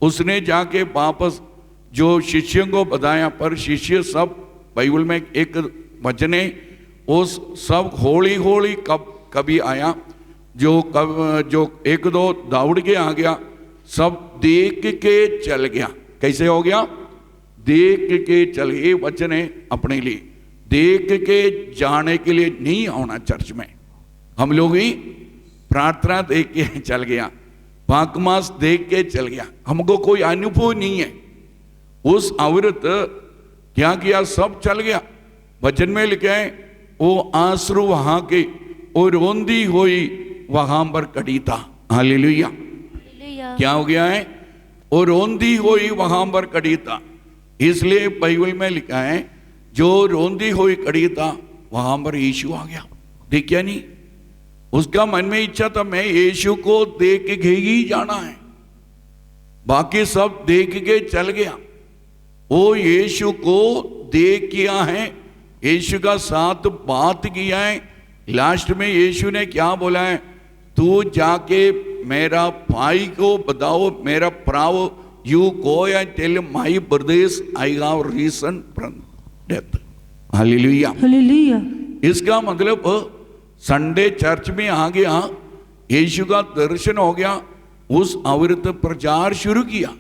Speaker 4: उसने जाके वापस जो शिष्यों को बताया, पर शिष्य सब, बाइबल में एक वचन है, वो सब होली होली कभी आया, जो एक दो दौड़ के आ गया, सब देख के चल गया। कैसे हो गया? देख के चल। ये वचन है अपने लिए, देख के जाने के लिए नहीं आना चर्च में। हम लोग ही प्रार्थना देख के चल गया, पाकमास देख के चल गया, हमको कोई अनुभव नहीं है। उस औरत क्या किया, सब चल गया। वचन में लिखा है वो आंसू वहां के और रोंदी हुई वहां पर खड़ी था। हालेलुया। क्या हो गया है? वो रोंदी हुई वहां पर खड़ी था। इसलिए बाइबल में लिखा है जो रोंदी हुई खड़ी था वहां पर यीशु आ गया। देखिए नहीं, उसका मन में इच्छा था मैं यीशु को देख के ही जाना है, बाकी सब देख के चल गया। वो यीशु को देख किया है, यीशु का साथ बात किया है। लास्ट में यीशु ने क्या बोला है, तू जाके मेरा भाई को बताओ, मेरा प्राव, you go and tell my brothers I have risen from death. Hallelujah.
Speaker 1: Hallelujah.
Speaker 4: इसका मतलब संडे चर्च में आ गया, यीशु का दर्शन हो गया, उस औरत प्रचार शुरू किया।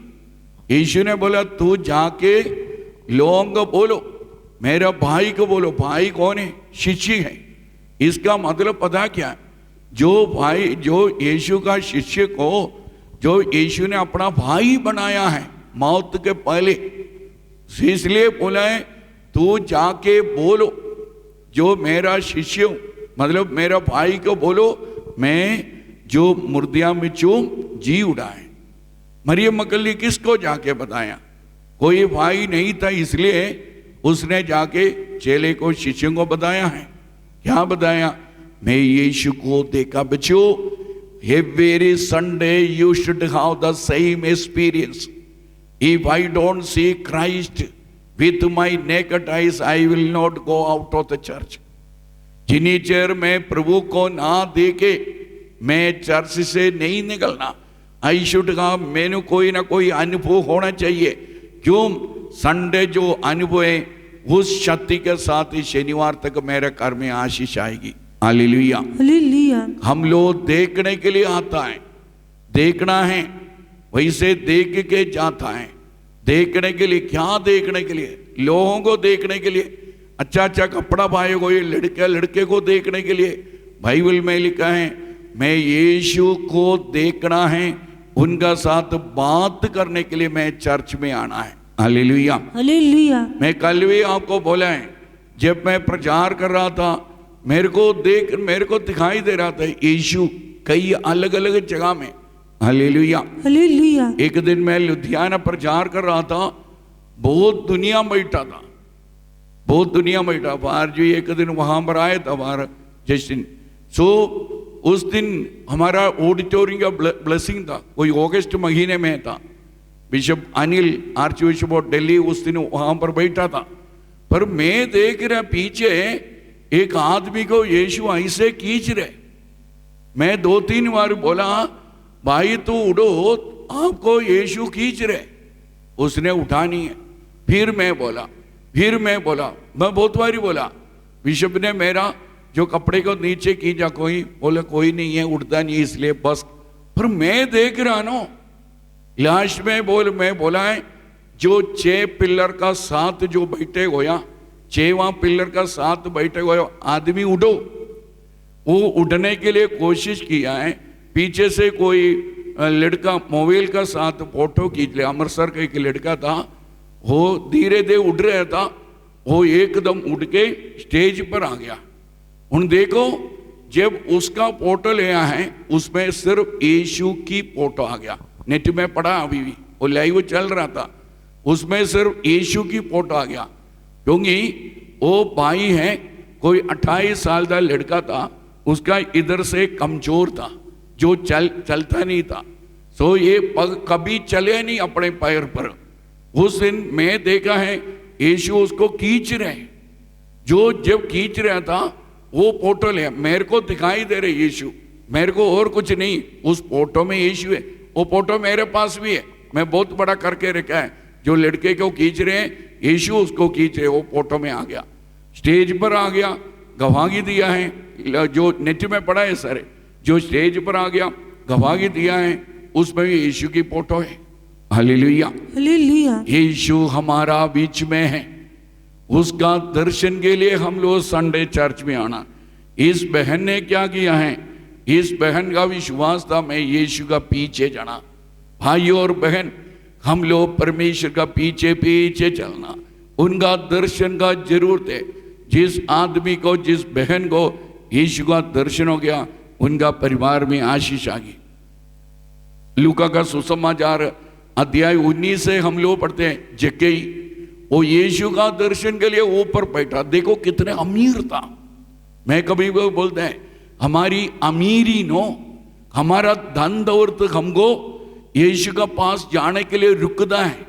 Speaker 4: यीशु ने बोला तू जाके लोगों को बोलो, मेरा भाई को बोलो। भाई कौन है? शिष्य है। इसका मतलब पता क्या है, जो भाई, जो यीशु का शिष्य को जो यीशु ने अपना भाई बनाया है मौत के पहले, इसलिए बोला है तू जाके बोलो, जो मेरा शिष्य हूं, मतलब मेरा भाई को बोलो, मैं जो मुर्दिया में जी उड़ाए। मरियम मक्कली किसको जाके बताया? कोई भाई नहीं था, इसलिए उसने जाके चेले को, शिष्यों को बताया है। क्या बताया? मैं यीशु को देखा। बच्चों, every Sunday you should have the same experience. If I don't see Christ with my naked eyes, I will not go out of the church. जिन्हीं चेर मैं प्रभु को ना देखे मैं चर्च से नहीं निकलना। आई शुड का मैंने कोई ना कोई अनुभव होना चाहिए। क्यों? संडे जो अनुभव है उस शक्ति के साथ ही शनिवार तक मेरे घर में आशीष आएगी। Hallelujah,
Speaker 1: hallelujah.
Speaker 4: हम लोग देखने के लिए आता है, देखना है, वैसे देख के जाता है। देखने के लिए क्या? देखने के लिए लोगों को देखने के लिए, अच्छा अच्छा कपड़ा पाए को ये लड़के को देखने के लिए। बाइबल में लिखा है मैं यीशु को देखना है, उनका साथ बात करने के लिए मैं चर्च में आना है। Hallelujah,
Speaker 1: hallelujah.
Speaker 4: मैं कल भी आपको बोला है, जब मैं प्रचार कर रहा था मेरे को दिखाई दे रहा था यीशु कई अलग अलग जगह में। Hallelujah,
Speaker 1: hallelujah.
Speaker 4: एक दिन मैं लुधियाना प्रचार कर रहा था, बहुत दुनिया बैठा था, बहुत दुनिया बैठा। बाहर जी एक दिन वहां पर आए था बाहर जस्टिन। सो उस दिन हमारा ऑडिटोरियम का ब्लेसिंग था, कोई अगस्त महीने में था। Bishop Anil arch bishop of Delhi उस दिन वहां पर बैठा था। पर मैं देख रहा पीछे एक आदमी को यीशु ऐसे खींच रहे। मैं 2-3 बार बोला भाई तू उठो, आपको यीशु खींच रहे। उसने उठा नहीं है। फिर मैं बोला, मैं बहुत बारी बोला। बिशप ने मेरा जो कपड़े को नीचे खींचा, कोई बोले कोई नहीं है, उठता नहीं इसलिए बस। पर मैं देख रहा ना, लास्ट में मैं बोला है जो 6 पिलर का साथ जो बैठे होया, 6वां पिलर का साथ बैठे हुए आदमी उठो। वो उठने के लिए कोशिश किया है, पीछे से कोई लड़का मोबाइल का साथ फोटो खींच लिया। अमृतसर का एक लड़का था, वो धीरे धीरे उठ रहा था, वो एकदम उठ के स्टेज पर आ गया। उन देखो जब उसका फोटो लिया है उसमें सिर्फ यीशु की फोटो आ गया। नेट में पढ़ा अभी भी, वो लाइव चल रहा था, उसमें सिर्फ यीशु की फोटो आ गया। क्योंकि वो भाई है, कोई 28 साल का लड़का था, उसका इधर से कमजोर था, जो चलता नहीं था। सो ये पग कभी चले नहीं अपने पैर पर। उस दिन मैं देखा है यीशु उसको खींच रहे। जो जब खींच रहा था वो फोटो ले, मेरे को दिखाई दे रहे यीशु, मेरे को और कुछ नहीं, उस फोटो में यीशु है। वो फोटो मेरे पास भी है, मैं बहुत बड़ा करके रखा है। जो लड़के को खींच रहे हैं यीशु उसको खींच रहे, वो फोटो में आ गया, स्टेज पर आ गया, गवाही दिया है। जो नेट में पड़ा है सर, जो स्टेज पर आ गया गवाही दिया है, उसमें भी यीशु की फोटो है। Hallelujah,
Speaker 1: hallelujah.
Speaker 4: यीशु हमारा बीच में है, उसका दर्शन के लिए हम लोग संडे चर्च में आना। इस बहन ने क्या किया है, इस बहन का विश्वास था मैं यीशु का पीछे जाना। भाई और बहन, हम लोग परमेश्वर का पीछे पीछे चलना, उनका दर्शन का जरूरत है। जिस आदमी को, जिस बहन को यीशु का दर्शन हो गया, उनका परिवार में आशीष आ गई। लूका का सुसमाचार अध्याय 19 से हम लोग पढ़ते हैं। जक्कई वो यीशु का दर्शन के लिए ऊपर बैठा, देखो कितने अमीर था। मैं कभी भी बोलते हैं हमारी अमीरी नो, हमारा धन दौलत हमको यीशु का पास जाने के लिए रुकता है।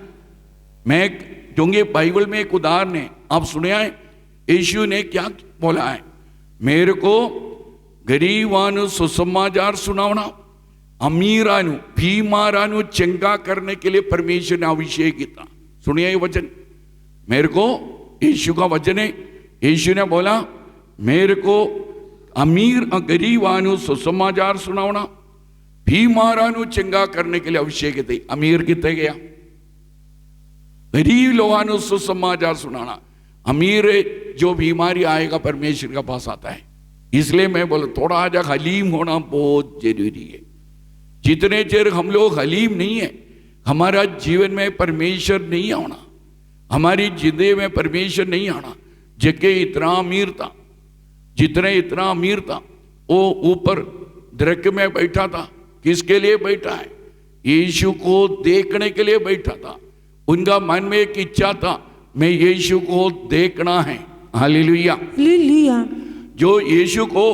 Speaker 4: मैं क्योंकि बाइबल में एक उदाहरण है, आप सुने हैं यीशु ने क्या बोला है, मेरे को गरीबानु सुसमाचार सुनावना, अमीरानु बीमारानु चंगा करने के लिए परमेश्वर ने अभिषेक किया। सुनिए ये वचन, मेरे को यीशु का वचन है। यीशु ने बोला मेरे को अमीर गरीबानु सुसमाचार सुनावना, बीमारानु चंगा करने के लिए अभिषेक थे। अमीर कितने गया, गरीब लोगानु सुसमाचार सुनाना। अमीर जो बीमारी आएगा परमेश्वर के पास आता है। इसलिए मैं बोला थोड़ा आज हलीम होना बहुत जरूरी है। जितने चेर हम लोग हलीम नहीं है, हमारा जीवन में परमेश्वर नहीं आना, हमारी जिंदगी में परमेश्वर नहीं आना। जबकि इतना अमीर था, जितने इतना अमीर था, वो ऊपर दरख्त में बैठा था। किसके लिए बैठा है, यीशु को देखने के लिए बैठा था। उनका मन में एक इच्छा था, मैं यीशु को देखना है। Hallelujah,
Speaker 1: hallelujah.
Speaker 4: जो यीशु को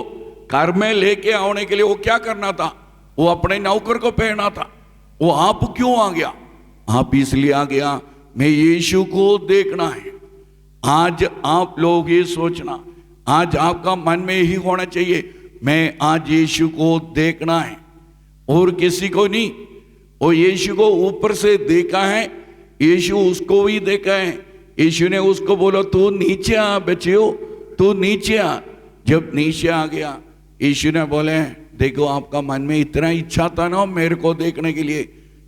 Speaker 4: घर में लेके आने के लिए वो क्या करना था? वो अपने नौकर को पहना था। वो आप क्यों आ गया? आप इसलिए आ गया, मैं यीशु को देखना है। आज आप लोग ये सोचना, आज आपका मन में यही होना चाहिए, मैं आज यीशु को देखना है, और किसी को नहीं। वो यीशु को ऊपर से देखा है, यीशु उसको भी देखा है। यीशु ने उसको बोला, तू नीचे आ बच्चियों, तू नीचे आ। जब नीचे आ गया, यीशु ने बोले, देखो आपका मन में इतना इच्छा था ना मेरे को देखने के लिए,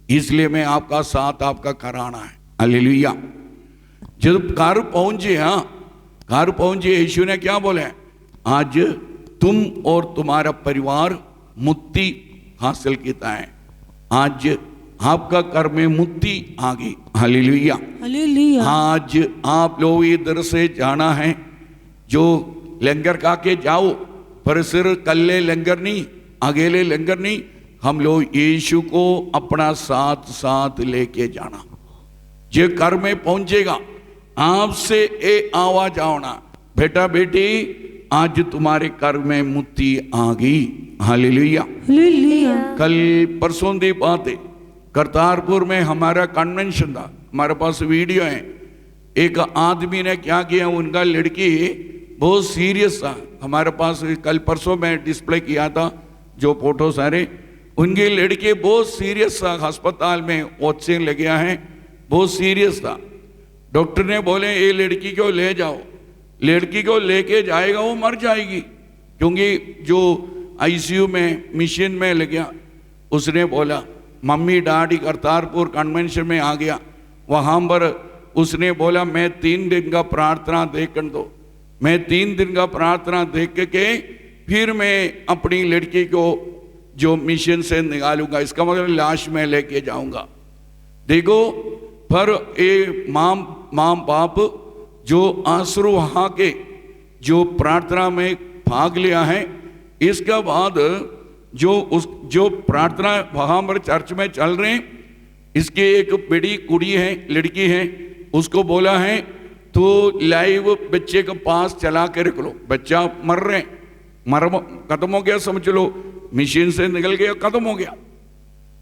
Speaker 4: इसलिए मैं आपका साथ आपका कराना है। हालेलुया। जब घर पहुंचे, घर पहुंचे, यीशु ने क्या बोले, आज तुम और तुम्हारा परिवार मुक्ति हासिल किया है। आज आपका घर में मुक्ति आ गई। हालेलुया।
Speaker 1: हालेलुया।
Speaker 4: आज आप लोग इधर से जाना है, जो लंगर खा के जाओ, पर सिर्फ कल्ले लंगर नहीं, अकेले लंगर नहीं, हम लोग यीशु को अपना साथ साथ लेके जाना। जो घर में पहुंचेगा, आपसे ए आवाज आना, बेटा बेटी आज तुम्हारे घर में मुक्ति आ गई। हालेलुया।
Speaker 1: हालेलुया।
Speaker 4: कल परसों की बात है, करतारपुर में हमारा कन्वेंशन था, हमारे पास वीडियो है। एक आदमी ने क्या किया, उनका लड़की बहुत सीरियस था, हमारे पास कल परसों में डिस्प्ले किया था जो फोटो सारे। उनकी लड़की बहुत सीरियस था, अस्पताल में ऑक्सीजन लग गया है, बहुत सीरियस था। डॉक्टर ने बोले ये लड़की को ले जाओ। लड़की को लेके जाएगा वो मर जाएगी, क्योंकि जो आईसीयू में मशीन में लग गया। उसने बोला, मम्मी डैडी करतारपुर कन्वेंशन में आ गया, वहाँ पर उसने बोला मैं 3 दिन का प्रार्थना देख कर दो, मैं 3 दिन का प्रार्थना देख के फिर मैं अपनी लड़की को जो मिशन से निकालूंगा, इसका मतलब लाश में लेके जाऊंगा। देखो, पर ये माँ बाप जो आंसू वहाँ के जो प्रार्थना में भाग लिया है, इसके बाद जो प्रार्थना वहाँ पर चर्च में चल रहे हैं, इसकी एक बड़ी कुड़ी है, लड़की है, उसको बोला है तो लाइव बच्चे के पास चला के रख लो, बच्चा मर रहे, खत्म हो गया, समझ लो मिशन से निकल गया, खत्म हो गया।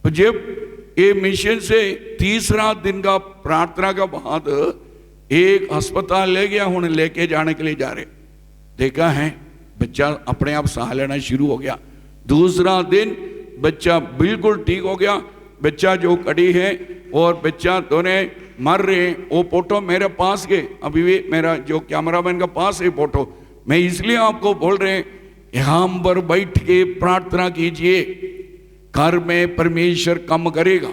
Speaker 4: तो जब ये मिशन से 3रा दिन का प्रार्थना का बाद एक अस्पताल ले गया, हूँ लेके जाने के लिए जा रहे, देखा है बच्चा अपने आप साह लेना शुरू हो गया। 2रा दिन बच्चा बिल्कुल ठीक हो गया। बच्चा जो कड़ी है और बच्चा दोनों मर रहे हैं, वो फोटो मेरे पास के अभी भी मेरा जो कैमरामैन का पास है फोटो। मैं इसलिए आपको बोल रहे हैं, यहाँ पर बैठ के प्रार्थना कीजिए, घर में परमेश्वर कम करेगा।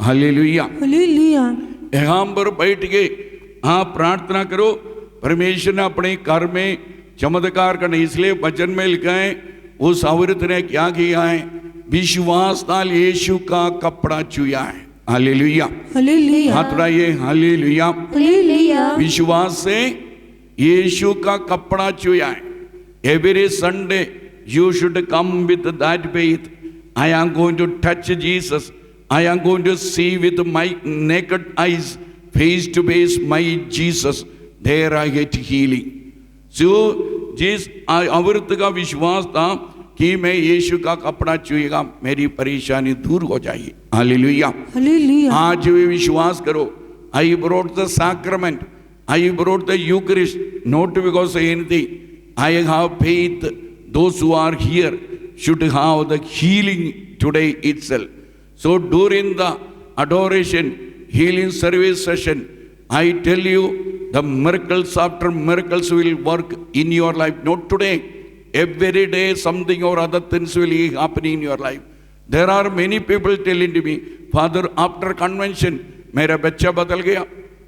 Speaker 4: हालेलुया।
Speaker 1: हालेलुया।
Speaker 4: यहाँ पर बैठ के आप प्रार्थना करो, परमेश्वर ने अपने घर में चमत्कार करने, इसलिए वचन में लिखा है उस औरत ने क्या किया है, विश्वास नाल यीशु का कपड़ा छुया है। हालेलुया।
Speaker 1: हालेलुया।
Speaker 4: हाथ उठाइए, हालेलुया।
Speaker 1: हालेलुया।
Speaker 4: विश्वास से यीशु का कपड़ा छुया है। Every Sunday you should come with that faith, I am going to touch Jesus, I am going to see with my naked eyes, face to face my Jesus, there I get healing. जो जिस औरत का विश्वास था कि मैं यीशु का कपड़ा छुएगा मेरी परेशानी दूर हो जाएगी। हालेलुया।
Speaker 1: हालेलुया।
Speaker 4: आज भी विश्वास करो। I brought the sacrament, I brought the eucharist, not because anything, I have faith, those who are here should have the healing today itself. So during the adoration healing service session, I tell you, the miracles after miracles will work in your life. Not today, every day something or other things will happen in your life. There are many people telling to me, Father, after convention मेरा बच्चा बदल गया,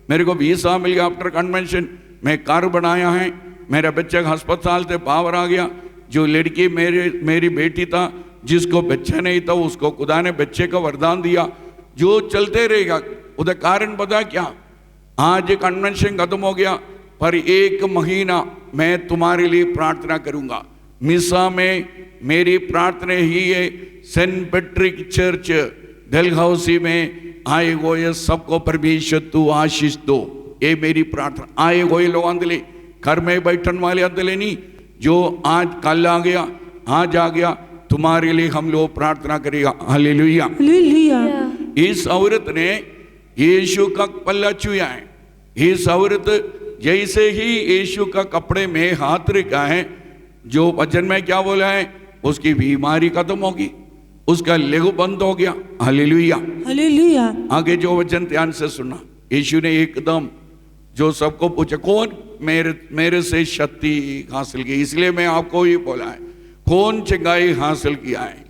Speaker 4: मेरे को visa मिल गया after convention, मैं car बनाया है, मेरा बच्चा अस्पताल से बाहर आ गया। जो लड़की मेरी बेटी था, जिसको बच्चा नहीं था, उसको खुदा ने बच्चे का वरदान दिया। जो चलते रहेगा, उसका कारण पता क्या, आज कन्वेंशन खत्म हो गया, पर 1 महीना मैं तुम्हारे लिए प्रार्थना करूंगा। मिसा में मेरी प्रार्थना ही है, सेंट पैट्रिक चर्च डलहौसी में आए हुए सबको परमेश्वर तू आशीष दो, ये मेरी प्रार्थना। आए हुए लोग अंदले, घर में बैठन वाले अंदले नहीं, जो आज कल आ गया, आज आ गया, तुम्हारे लिए हम लोग प्रार्थना करेगा। हालेलुया।
Speaker 1: हालेलुया।
Speaker 4: इस औरत ने यीशु का पल्ला छुआ है। इस औरत जैसे ही यीशु का कपड़े में हाथ रखा है, जो वचन में क्या बोला है, उसकी बीमारी खत्म होगी, उसका लेगू बंद हो गया। हालेलुया।
Speaker 1: हालेलुया।
Speaker 4: आगे जो वचन ध्यान से सुना, यीशु ने एकदम जो सबको पूछा, कौन मेरे से शक्ति हासिल की, इसलिए मैं आपको ही बोला है, कौन चंगाई हासिल किया है।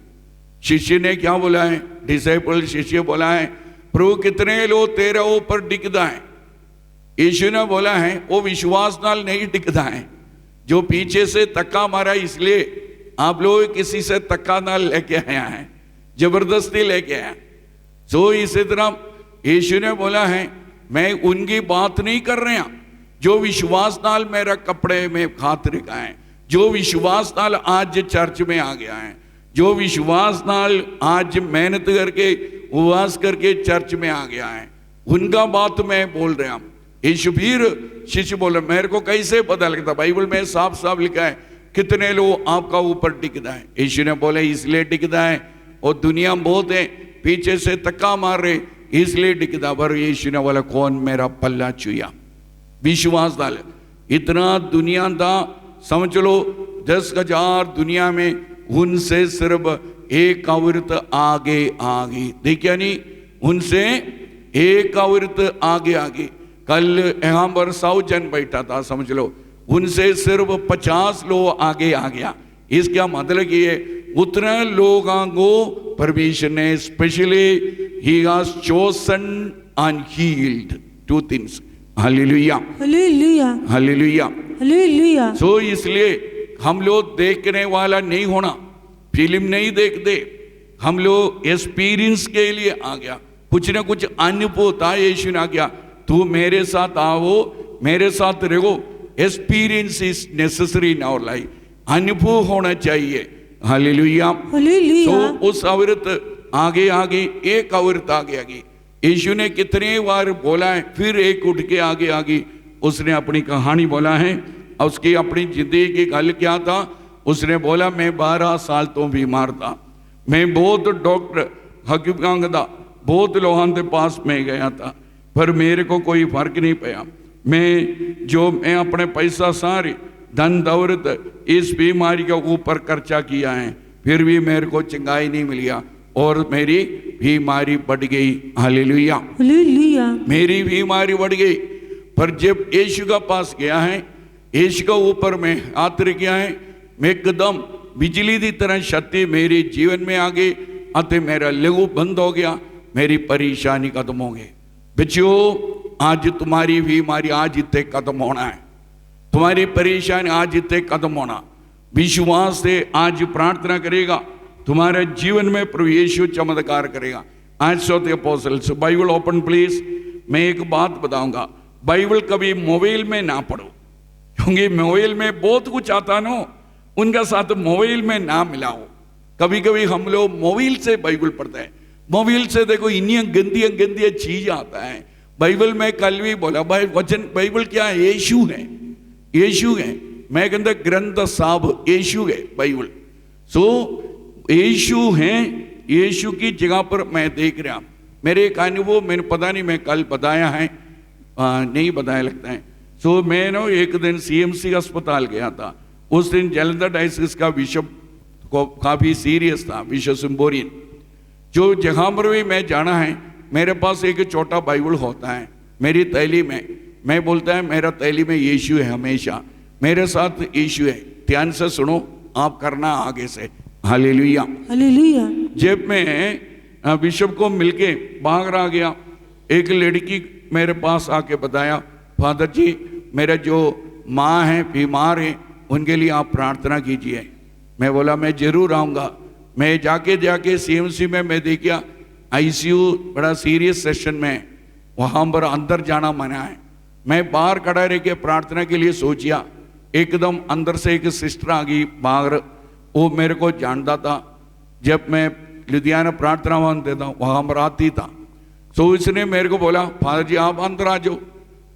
Speaker 4: शिष्य ने क्या बोला है, डिसाइपल शिष्य बोला है, प्रभु कितने लोग तेरे ऊपर टिकदा है। यीशु ने बोला है, वो विश्वास नाल नहीं टिकदा है, जो पीछे से धक्का मारा, इसलिए आप लोग किसी से धक्का नाल लेके आया है, जबरदस्ती लेके आया। तो इसी तरह यीशु ने बोला है, मैं उनकी बात नहीं कर रहा जो विश्वास नाल मेरा कपड़े में हाथ रखा है, जो विश्वास नाल आज चर्च में आ गया है, जो विश्वास नाल आज मेहनत करके उपवास करके चर्च में आ गया है, उनका बात मैं बोल रहा हूं। यीशु फिर शिष्य बोले, मेरे को कैसे पता लगता, बाइबल में साफ साफ लिखा है कितने लोग आपका ऊपर टिकता है। यीशु ने बोले, इसलिए टिकता है, और दुनिया बहुत है पीछे से धक्का मार रहे, इसलिए टिकता। पर यीशु ने बोला, कौन मेरा पल्ला छुआ, विश्वास डाले। इतना दुनिया था, समझ लो 10,000 दुनिया में, उनसे सिर्फ एक औरत आगे आ गई। देखिए नहीं, उनसे एक औरत आगे आ गई। कल यहाँ पर 100 जन बैठा था, समझ लो उनसे सिर्फ 50 लोग आगे आ गया। इसका मतलब ये उतने लोगों को परमेश्वर ने स्पेशली ही has chosen and healed 2 things. Hallelujah.
Speaker 1: Hallelujah.
Speaker 4: Hallelujah.
Speaker 1: Hallelujah.
Speaker 4: So इसलिए हम लोग देखने वाला नहीं होना, फिल्म नहीं देखते, हम लोग एक्सपीरियंस के लिए आ गया, कुछ ना कुछ अनुभव यीशु ने आ गया, तू मेरे साथ आओ, मेरे साथ रहो। Experience is necessary in our life, अनुभव होना चाहिए। हालेलुया।
Speaker 1: हालेलुया।
Speaker 4: तो उस औरत आगे आगे, एक औरत आगे आगे, यीशु ने कितने बार बोला है, फिर एक उठ के आगे आगे उसने अपनी कहानी बोला है, और उसकी अपनी जिंदगी की गल क्या था। उसने बोला, मैं 12 साल तो बीमार था, मैं बहुत डॉक्टर हकीम था, बहुत लोगों के पास में गया था, पर मेरे को कोई फर्क नहीं पाया। मैं अपने पैसा सारे धन दौलत इस बीमारी के ऊपर खर्चा किया है, फिर भी मेरे को चंगाई नहीं मिलिया और मेरी बीमारी बढ़ गई। हालेलुया।
Speaker 1: हालेलुया।
Speaker 4: मेरी बीमारी बढ़ गई। पर जब यीशु के पास गया है, यीशु के ऊपर में हाथ रख गया है, मैं एकदम बिजली की तरह शक्ति मेरे जीवन में आ गई, अते मेरा लहू बंद हो गया, मेरी परेशानी खत्म हो गई। बच्चों, आज तुम्हारी बीमारी आज इतने खत्म होना है, तुम्हारी परेशानी आज इतने खत्म होना। विश्वास से आज प्रार्थना करेगा, तुम्हारे जीवन में प्रभु यीशु चमत्कार करेगा। Acts of the apostles, Bible open please. मैं एक बात बताऊंगा, बाइबल कभी मोबाइल में ना पढ़ो, क्योंकि मोबाइल में बहुत कुछ आता ना, उनका साथ मोबाइल में ना मिलाओ। कभी कभी हम लोग मोबाइल से बाइबल पढ़ते हैं, मोबाइल से देखो इन्हीं गंदी गंदी चीज आता है। बाइबल में कल भी बोला, वचन बाइबल क्या है, यीशु है, यीशु है। मैं कहता ग्रंथ साहब यीशु है बाइबल। सो यीशु है, यीशु की जगह पर मैं देख रहा, मेरे एक अनुभव मैंने पता नहीं मैं कल बताया है नहीं बताया लगता है। सो मैं ना एक दिन CMC अस्पताल गया था। उस दिन जलंधर डायसिस का बिशप को काफ़ी सीरियस था, बिशप सिम्बोरियन। जो जहाँ पर भी मैं जाना है, मेरे पास एक छोटा बाइबल होता है मेरी थैली में। मैं बोलता है मेरा थैली में यीशु है, हमेशा मेरे साथ यीशु है। ध्यान से सुनो, आप करना आगे से। हालेलुया।
Speaker 1: हालेलुया।
Speaker 4: जब मैं बिशप को मिलके बाहर आ गया, एक लड़की मेरे पास आके बताया, फादर जी मेरा जो माँ है बीमार है, उनके लिए आप प्रार्थना कीजिए। मैं बोला मैं जरूर आऊँगा। मैं जाके CMC में मैं देखा ICU बड़ा सीरियस सेशन में, वहाँ पर अंदर जाना मना है। मैं बाहर खड़ा रह के प्रार्थना के लिए सोचिया, एकदम अंदर से एक सिस्टर आ गई बाहर, वो मेरे को जानता था। जब मैं लुधियाना प्रार्थना भवन देता वहाँ पर आती था, तो इसने मेरे को बोला, फादर जी आप अंदर आ जाओ।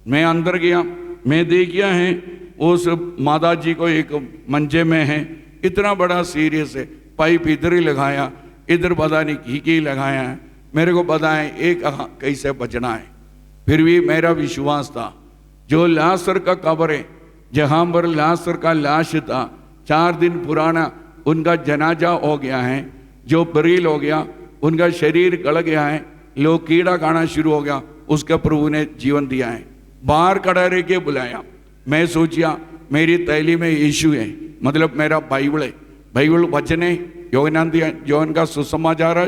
Speaker 4: मैं अंदर गया, मैं देखिया है उस माता जी को एक मंजे में है, इतना बड़ा सीरियस है, पाइप इधर ही लगाया, इधर पता नहीं की लगाया है, मेरे को पता है एक कैसे बचना है। फिर भी मेरा विश्वास था, जो लासर का कब्र है जहाँ पर लासर का लाश था, 4 दिन पुराना, उनका जनाजा हो गया है, जो बरील हो गया, उनका शरीर गल गया है, लोग कीड़ा खाना शुरू हो गया, उसका प्रभु ने जीवन दिया है। बाहर खड़ा रह के बुलाया, मैं सोचिया मेरी तैली में यीशु है, मतलब मेरा बाइबल है, बाइबल वचन है, योहन का सुसमाचार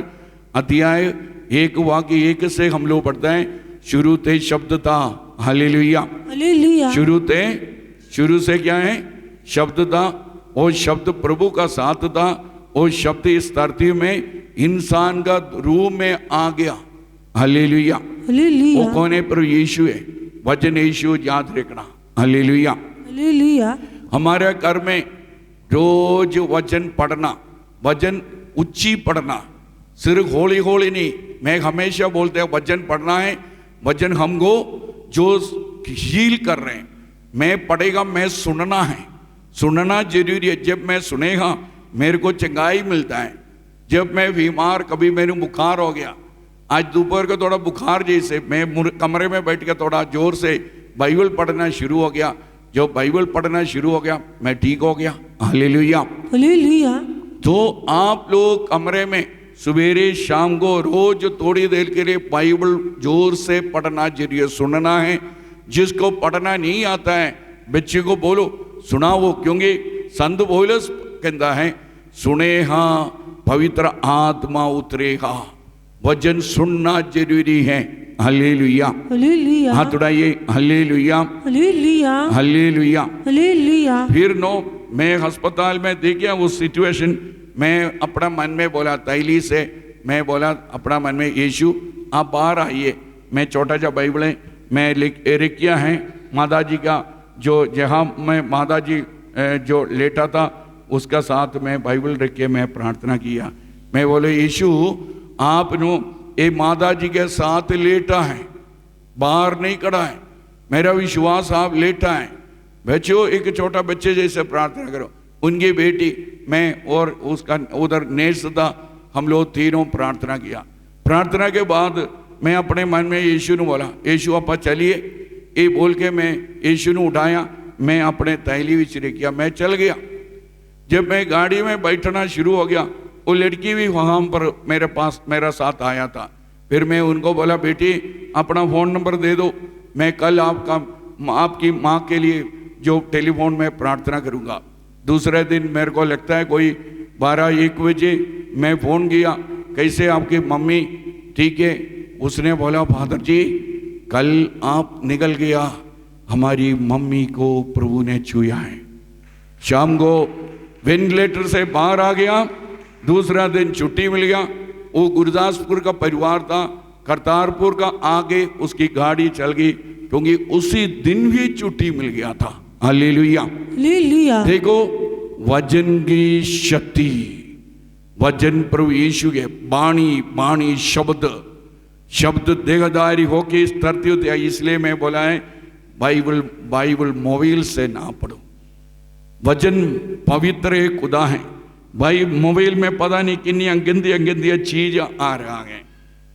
Speaker 4: अध्याय 1 वाक्य 1 से हम लोग पढ़ते हैं, शुरू ते शब्द था, हालेलुया,
Speaker 1: हालेलुया,
Speaker 4: शुरू से क्या है, शब्द था, वो शब्द प्रभु का साथ था, वो शब्द इस धरती में इंसान का रूप में आ गया, हालेलुया,
Speaker 1: हालेलुया,
Speaker 4: वो कौन है, प्रभु यीशु है, वचन यीशु याद रखना, हालेलुया,
Speaker 1: हालेलुया।
Speaker 4: हमारे घर में रोज वचन पढ़ना, वचन उच्ची पढ़ना, सिर्फ होली होली नहीं, मैं हमेशा बोलते हैं वचन पढ़ना है, वचन हमको जो हील कर रहे हैं, मैं पढ़ेगा, मैं सुनना है, सुनना जरूरी है। जब मैं सुनेगा मेरे को चंगाई मिलता है। जब मैं बीमार, कभी मेरे बुखार हो गया, आज दोपहर को थोड़ा बुखार जैसे, मैं कमरे में बैठ के थोड़ा जोर से बाइबल पढ़ना शुरू हो गया, जो बाइबल पढ़ना शुरू हो गया मैं ठीक हो गया, हालेलुया,
Speaker 1: हालेलुया।
Speaker 4: तो आप लोग कमरे में सवेरे शाम को रोज थोड़ी देर के लिए बाइबल जोर से पढ़ना जरूरी, सुनना है। जिसको पढ़ना नहीं आता है बच्चे को बोलो सुनाओ, क्योंकि संत पौलुस कहता है सुने हाँ पवित्र आत्मा उतरेगा, वचन सुनना जरूरी है, हालेलुया,
Speaker 1: हालेलुया,
Speaker 4: हाथ उठाइए, हालेलुया,
Speaker 1: हालेलुया,
Speaker 4: हालेलुया,
Speaker 1: हालेलुया।
Speaker 4: फिर मैं अस्पताल में देख गया वो सिचुएशन, मैं अपना मन में बोला, तैली से मैं बोला अपना मन में, यीशु आप बाहर आइए, मैं छोटा सा बाइबल है, मैं लिख किया है माता जी का, जो जहाँ मैं माता जी जो लेटा था उसका साथ में बाइबल रख के मैं प्रार्थना किया। मैं बोले यीशु आप नो ये माता जी के साथ लेटा है, बाहर नहीं खड़ा है, मेरा विश्वास आप लेटा है। बच्चों एक छोटा बच्चे जैसे प्रार्थना करो, उनकी बेटी मैं और उसका उधर नेस था, हम लोग तीनों प्रार्थना किया। प्रार्थना के बाद मैं अपने मन में यीशु ने बोला, यीशु आपा चलिए, ये बोल के मैं यीशु ने उठाया, मैं अपने तैली विच किया, मैं चल गया। जब मैं गाड़ी में बैठना शुरू हो गया, वो लड़की भी वहाँ पर मेरे पास मेरा साथ आया था। फिर मैं उनको बोला बेटी अपना फ़ोन नंबर दे दो, मैं कल आपकी माँ के लिए जो टेलीफोन में प्रार्थना करूँगा। दूसरे दिन मेरे को लगता है कोई 12-1 बजे मैं फ़ोन किया, कैसे आपकी मम्मी ठीक है? उसने बोला फादर जी कल आप निकल गया, हमारी मम्मी को प्रभु ने छुआ है। शाम को वेंटिलेटर से बाहर आ गया, दूसरा दिन छुट्टी मिल गया। वो गुरदासपुर का परिवार था, करतारपुर का आगे उसकी गाड़ी चल गई, क्योंकि उसी दिन भी छुट्टी मिल गया था। Hallelujah,
Speaker 1: hallelujah.
Speaker 4: देखो वचन की शक्ति, वचन प्रभु यीशु के बाणी शब्द देहधारी होके इस धरती होती है। इसलिए मैं बोला है बाइबल मोबाइल से ना पढ़ो, वचन पवित्र है, खुदा है। भाई मोबाइल में पता नहीं किन्नियां गंदियां चीज आ रहा है,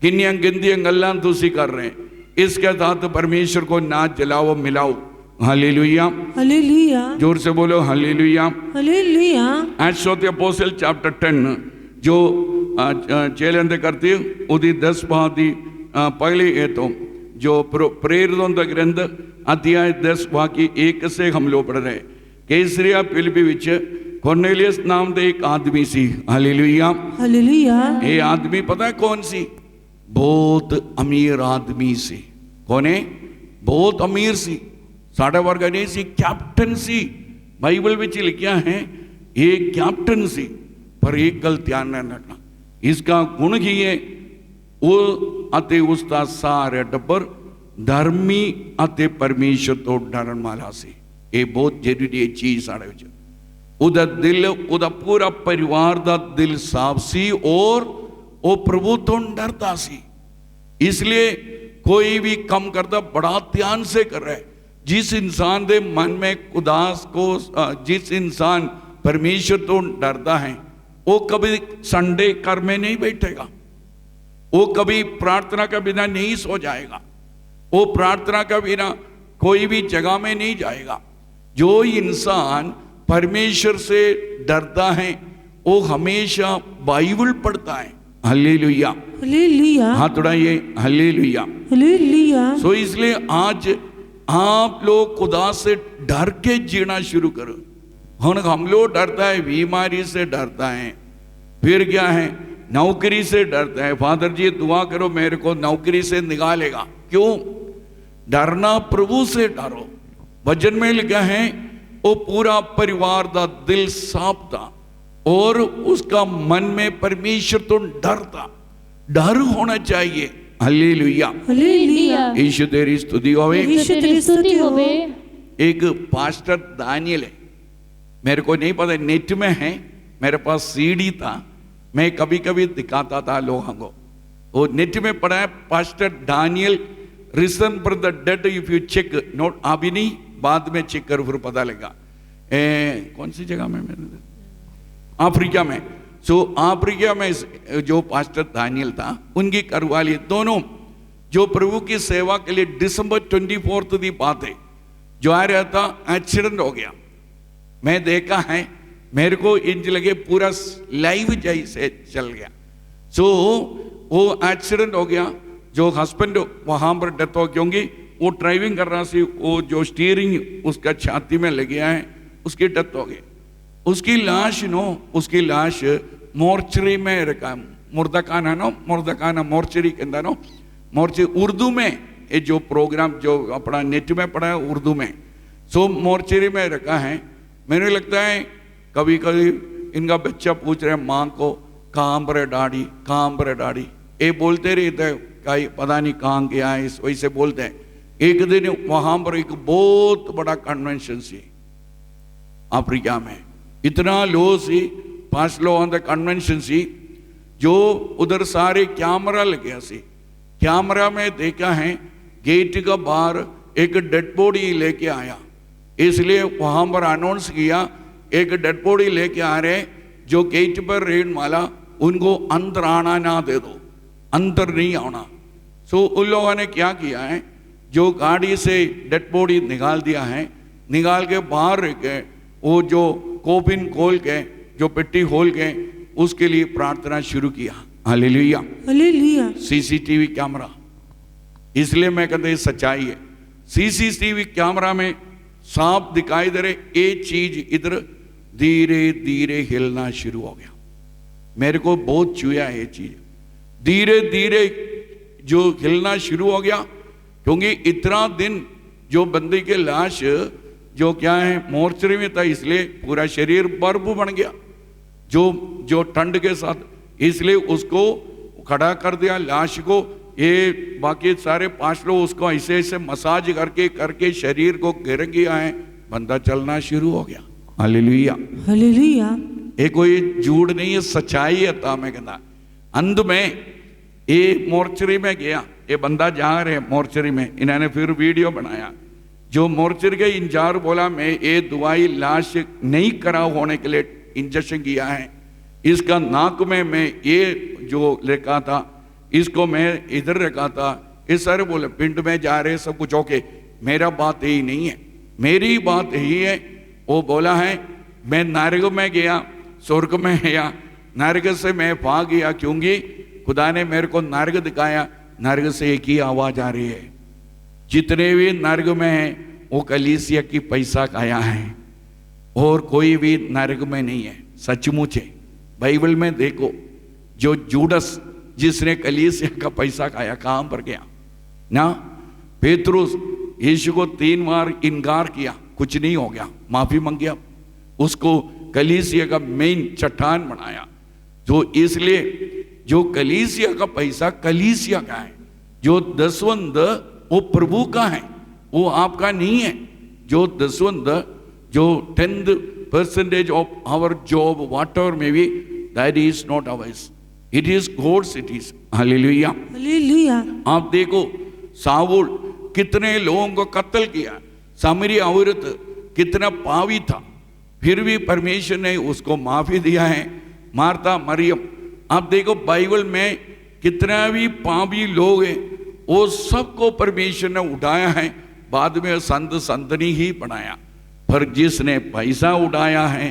Speaker 4: किन्नियां गंदियां गल्लां तुसी कर रहे हैं। इसके साथ परमेश्वर को ना जलाओ मिलाओ। हालेलुया,
Speaker 1: हालेलुया,
Speaker 4: जोर से बोलो hallelujah,
Speaker 1: hallelujah.
Speaker 4: Acts of the apostle chapter 10 जो चेलेंद करती है उदी 10 भाती पहले ये तो जो प्रेरितों का ग्रंथ अध्याय 10 वाक्य 1 से हम लोग पढ़ रहे। कैसरिया फिलिप्पी विच कॉर्नेलियस नाम दे एक आदमी सी। Hallelujah,
Speaker 1: hallelujah.
Speaker 4: ये आदमी पता है कौन सी? बहुत अमीर आदमी सी। कौन है? बहुत अमीर सी, साढ़ा वर्ग नहीं सी, कैप्टन सी। बाइबल विच लिखा है ये कैप्टन सी। पर एक गल ध्यान रखना, इसका गुण ही है वो अते उसका सारे टब्बर धर्मी अते परमेश्वर तो डरन वाला सी। ये बहुत जरूरी है चीज साढ़े विच। उदा दिल, उदा पूरा परिवार दा दिल साफ सी और वो प्रभु तो डरता सी। इसलिए कोई भी कम करता बड़ा ध्यान से कर रहा है। जिस इंसान दे मन में उदास को, जिस इंसान परमेश्वर तो डरता है, वो कभी संडे कर में नहीं बैठेगा, वो कभी प्रार्थना के बिना नहीं सो जाएगा, वो प्रार्थना के बिना कोई भी जगह में नहीं जाएगा। जो इंसान परमेश्वर से डरता है वो हमेशा बाइबल पढ़ता है। हालेलुया,
Speaker 1: हालेलुया,
Speaker 4: हाथ उठाइए, हालेलुया,
Speaker 1: हालेलुया।
Speaker 4: सो इसलिए आज आप लोग खुदा से डर के जीना शुरू करो। हम लोग डरता है, बीमारी से डरता है, फिर क्या है, नौकरी से डरता है। फादर जी दुआ करो मेरे को नौकरी से निकालेगा। क्यों डरना? प्रभु से डरो। वचन में लिखा है वो पूरा परिवार दा दिल साफ था और उसका मन में परमेश्वर तो डर था। डर होना चाहिए। Hallelujah,
Speaker 1: hallelujah.
Speaker 4: यीशु तेरी स्तुति होवे।
Speaker 1: यीशु तेरी स्तुति होवे।
Speaker 4: एक पास्टर दानियल है, मेरे को नहीं पता, नेट में है, मेरे पास सीडी था, मैं कभी कभी दिखाता था लोगों को। वो नेट में पढ़ा है, pastor Daniel risen for the dead. If you check, note अभी नहीं, बाद में चेक करो फिर पता लगा। कौन सी जगह में? मैंने अफ्रीका में। सो अफ्रीका में जो पास्टर दानियल था उनकी करवाली दोनों जो प्रभु की सेवा के लिए दिसंबर 24 की बात है, जो आ रहा था, एक्सीडेंट हो गया। मैं देखा है, मेरे को इंज लगे पूरा लाइव जैसे चल गया। सो वो एक्सीडेंट हो गया, जो हस्बैंड वहां पर डेथ हो, क्योंकि वो ड्राइविंग कर रहा सी, वो जो स्टीयरिंग उसका छाती में लग गया है, उसकी डेथ हो गई। उसकी लाश मोर्चरी में रखा, मुर्दाखाना मुर्दाखाना मोर्चरी के अंदर मोर्चरी, उर्दू में ये जो प्रोग्राम जो अपना नेट में पढ़ा है उर्दू में, सो मोर्चरी में रखा है। मैंने लगता है कभी कभी इनका बच्चा पूछ रहे माँ को, कहाँ पर डाड़ी, कहाँ पर डाड़ी, ये बोलते रहते हैं, कहीं पता नहीं कहाँ गया है, इस वैसे बोलते हैं। एक दिन वहां पर एक बहुत बड़ा कन्वेंशन सी अफ्रीका में, इतना लो सी, 5 लोगों का कन्वेंशन सी, जो उधर सारे कैमरा लगे सी। कैमरा में देखा है गेट का बाहर एक डेड बॉडी लेके आया, इसलिए वहां पर अनाउंस किया एक डेड बॉडी लेके आ रहे, जो गेट पर रहने वाला उनको अंदर आना ना दे दो, अंदर नहीं आना। सो उन लोगों ने क्या किया है, जो गाड़ी से डेड बॉडी निकाल दिया है, निकाल के बाहर रख के वो जो कोपिन खोल के, जो पेटी खोल के उसके लिए प्रार्थना शुरू किया। Hallelujah,
Speaker 1: hallelujah.
Speaker 4: सीसीटीवी कैमरा, इसलिए मैं कहते सच्चाई है। सीसीटीवी कैमरा में सांप दिखाई दे रहे, एक चीज इधर धीरे धीरे हिलना शुरू हो गया। मेरे को बहुत छुआ है ये चीज, धीरे धीरे जो हिलना शुरू हो गया, क्योंकि इतना दिन जो बंदे के लाश जो क्या है मोर्चरी में था, इसलिए पूरा शरीर बर्फ बन गया, जो ठंड के साथ, इसलिए उसको खड़ा कर दिया लाश को। ये बाकी सारे 5 लोग उसको ऐसे ऐसे मसाज करके शरीर को गिर गया है, बंदा चलना शुरू हो गया। Hallelujah,
Speaker 1: hallelujah.
Speaker 4: ये कोई झूठ नहीं है, सच्चाई है। था मैं कहता अंत में ये मोर्चरी में गया, ये बंदा जा रहे मोर्चरी में, इन्होंने फिर वीडियो बनाया। जो मोर्चरी के इंचार्ज बोला मैं ये दवाई लाश नहीं करा होने के लिए इंजेक्शन किया है, इसका नाक में मैं ये जो रखा था, इसको मैं इधर रखा था, इस सारे बोले पिंड में जा रहे सब कुछ ओके। मेरा बात यही नहीं है, मेरी बात यही है। वो बोला है मैं नरक में गया, स्वर्ग में गया, नरक से मैं भाग गया, क्योंकि खुदा ने मेरे को नरक दिखाया। नरक से एक ही आवाज आ रही है, जितने भी नरक में हैं वो कलीसिया की पैसा खाया है, और कोई भी नरक में नहीं है। सचमुच है, बाइबल में देखो, जो जूडस जिसने कलीसिया का पैसा खाया कहां पर गया ना? पेतरुस यीशु को 3 बार इनकार किया, कुछ नहीं हो गया, माफी मांग गया, उसको कलीसिया का मेन चट्टान बनाया। जो इसलिए जो कलीसिया का पैसा कलीसिया का है, जो दसवंध वो प्रभु का है, वो आपका नहीं है। जो दसवंध, जो 10% of our job whatever may be, that is not ours, it is God's, it is. Hallelujah,
Speaker 1: hallelujah.
Speaker 4: आप देखो साउल कितने लोगों को कत्ल किया, सामरी औरत कितना पावी था, फिर भी परमेश्वर ने उसको माफ़ी दिया है। मार्था मरियम, आप देखो बाइबल में कितना भी पापी लोग हैं वो सबको परमेश्वर ने उठाया है, बाद में संत संतनी ही बनाया। पर जिसने पैसा उड़ाया है,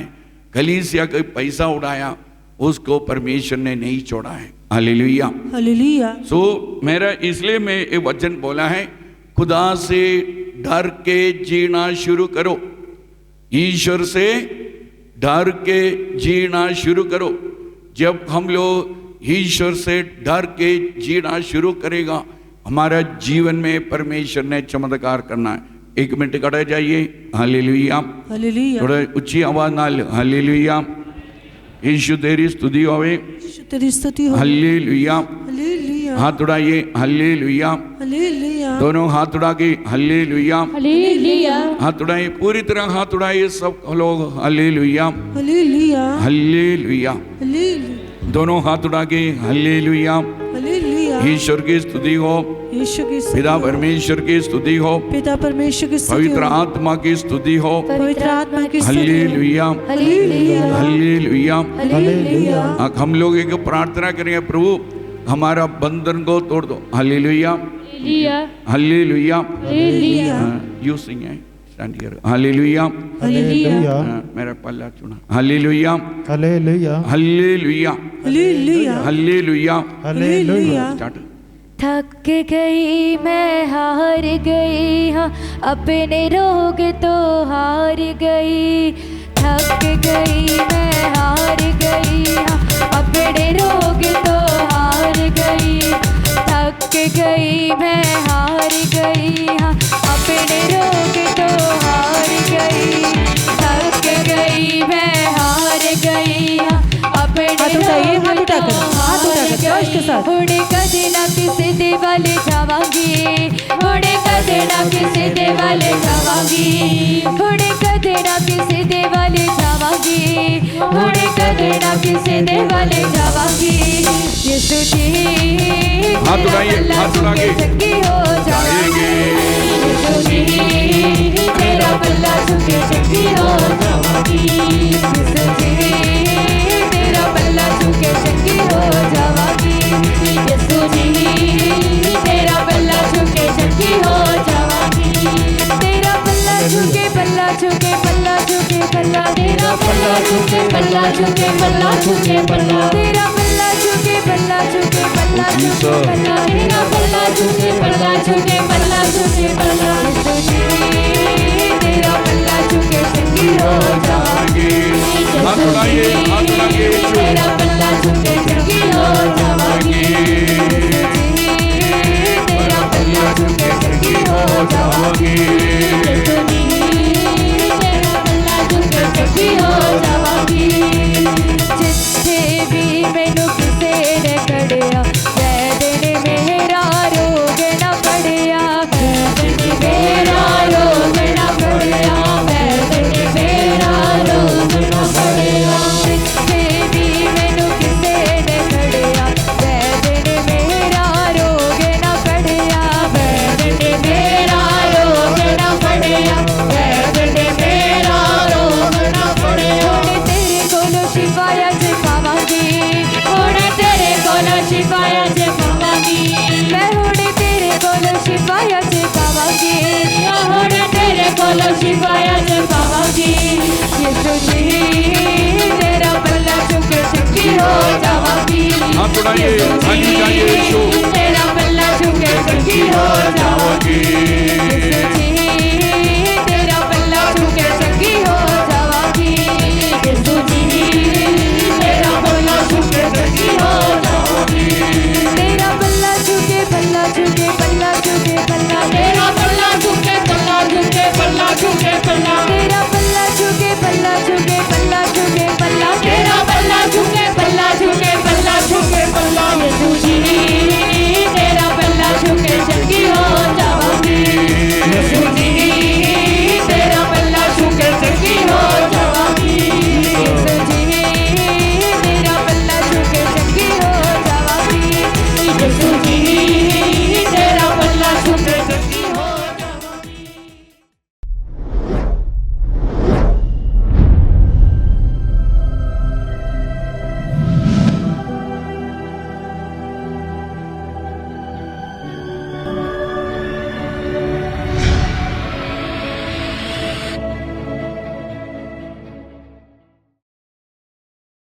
Speaker 4: कलीसिया का पैसा उड़ाया, उसको परमेश्वर ने नहीं छोड़ा है। Hallelujah
Speaker 1: hallelujah.
Speaker 4: सो मेरा इसलिए मैं ये वचन बोला है, खुदा से डर के जीना शुरू करो, ईश्वर से डर के जीना शुरू करो। जब हम लोग ईश्वर से डर के जीना शुरू करेगा, हमारा जीवन में परमेश्वर ने चमत्कार करना है। एक मिनट खड़े जाइए। Hallelujah
Speaker 1: hallelujah.
Speaker 4: थोड़ा ऊंची आवाज नाल हालेलुया। यीशु तेरी स्तुति होवे,
Speaker 1: यीशु तेरी स्तुति हो।
Speaker 4: हालेलुया।
Speaker 1: हालेलुया
Speaker 4: हाथ उड़ाइए, हालेलुया।
Speaker 1: हालेलुया।
Speaker 4: दोनों हाथ उड़ा के हालेलुया।
Speaker 3: हालेलुया।
Speaker 4: हाथ उड़ाइए, पूरी तरह हाथ उड़ाइए सब लोग। Hallelujah
Speaker 1: hallelujah
Speaker 4: hallelujah.
Speaker 1: हालेलुया
Speaker 4: दोनों हाथ उड़ा के हालेलुया।
Speaker 1: हालेलुया।
Speaker 4: ईश्वर की स्तुति हो,
Speaker 1: यीशु की स्तुति
Speaker 4: पिता
Speaker 1: हो।
Speaker 4: परमेश्वर की स्तुति हो,
Speaker 1: पिता परमेश्वर की स्तुति
Speaker 4: पवित्र
Speaker 1: हो।
Speaker 4: आत्मा की स्तुति हो।
Speaker 1: पवित्र आत्मा की स्तुति हो।
Speaker 4: Hallelujah
Speaker 3: hallelujah.
Speaker 4: हालेलुया।
Speaker 3: हालेलुया।
Speaker 4: हम लोग एक प्रार्थना करेंगे, प्रभु हमारा बंधन को तोड़ दो। Hallelujah
Speaker 3: hallelujah.
Speaker 4: Hallelujah.
Speaker 3: Hallelujah.
Speaker 4: You sing है, स्टैंड हियर। हालेलुया।
Speaker 3: हालेलुया।
Speaker 4: मेरा पल्ला चुना। Hallelujah
Speaker 2: hallelujah
Speaker 4: hallelujah
Speaker 1: hallelujah
Speaker 4: hallelujah.
Speaker 2: Hallelujah.
Speaker 4: Start.
Speaker 5: थक गई मैं हार गई, हाँ अपने रोग तो हार गई। थक गई मैं हार गई, हाँ अपने रोग तो हार गई। थक गई मैं हार गई, हाँ अपने रोग तो हार गई। थक गई मैं हार गई, हाँ अपने
Speaker 1: हाथ उठाइए, हाथ
Speaker 5: रोग
Speaker 1: उठाकर,
Speaker 5: तो
Speaker 1: हाथ उठाकर,
Speaker 5: हार
Speaker 1: जोश के
Speaker 5: गई।
Speaker 1: साथ।
Speaker 5: हुणे कदे ना किसी दे वाले जावांगी, हुणे कदे ना किसी दे वाले जावांगी। हुणे कदे ना किसी दे वाले जावांगी, हुणे कदे ना किसी दे वाले जावांगी। यीशु जी
Speaker 4: हाथ उठाइए, हाथ उठा के
Speaker 5: संगी हो जाएंगे। यीशु जी तेरा पल्ला झुके संगी हो जावांगी। यीशु जी तेरा पल्ला झुके संगी हो जावांगी। यीशु जी तेरा पल्ला झुके संगी हो जावांगी। तेरा पल्ला झुके पल्ला झुके पल्ला झुके पल्ला। तेरा पल्ला झुके पल्ला झुके पल्ला झुके पल्ला। तेरा पल्ला झुके पल्ला झुके पल्ला झुके पल्ला। तेरा पल्ला झुके पल्ला झुके पल्ला झुके पल्ला। यीशु जी तेरा पल्ला झुके संगी हो जावांगी।
Speaker 4: हाथ उठाइए, हाथ उठा के यीशु।
Speaker 5: तेरा पल्ला झुके संगी हो जावांगी। तेरा पल्ला झुके संगी हो जावांगी। यीशु जी तेरा पल्ला झुके संगी हो जावांगी। जिथे भी मैनू किसे ने कड़िया, वैदन मेरा रोग ना पड़िया। वैदन मेरा रोग ना पड़िया। वैदन मेरा रोग ना पड़िया। जिथे भी मैनू किसे ने कड़िया, वैदन मेरा रोग ना पड़िया। वैदन मेरा रोग ना पड़िया। वैदन मेरा रोग ना पड़िया। तेरे कोलो शिफाया जे पावांगी, हुणे तेरे कोलो शिफाया जे पावांगी। मैं हुणे तेरे कोलो शिफाया जे पावांगी। हुणे तेरे कोलो शिफाया जे पावांगी। यीशु जी तेरा पल्ला झुके संगी हो जावांगी।
Speaker 4: हाथ उठाइए,
Speaker 5: यीशु
Speaker 4: हाथ उठाइए,
Speaker 5: जी
Speaker 4: यीशु।
Speaker 5: तेरा पल्ला झुके संगी हो जावांगी।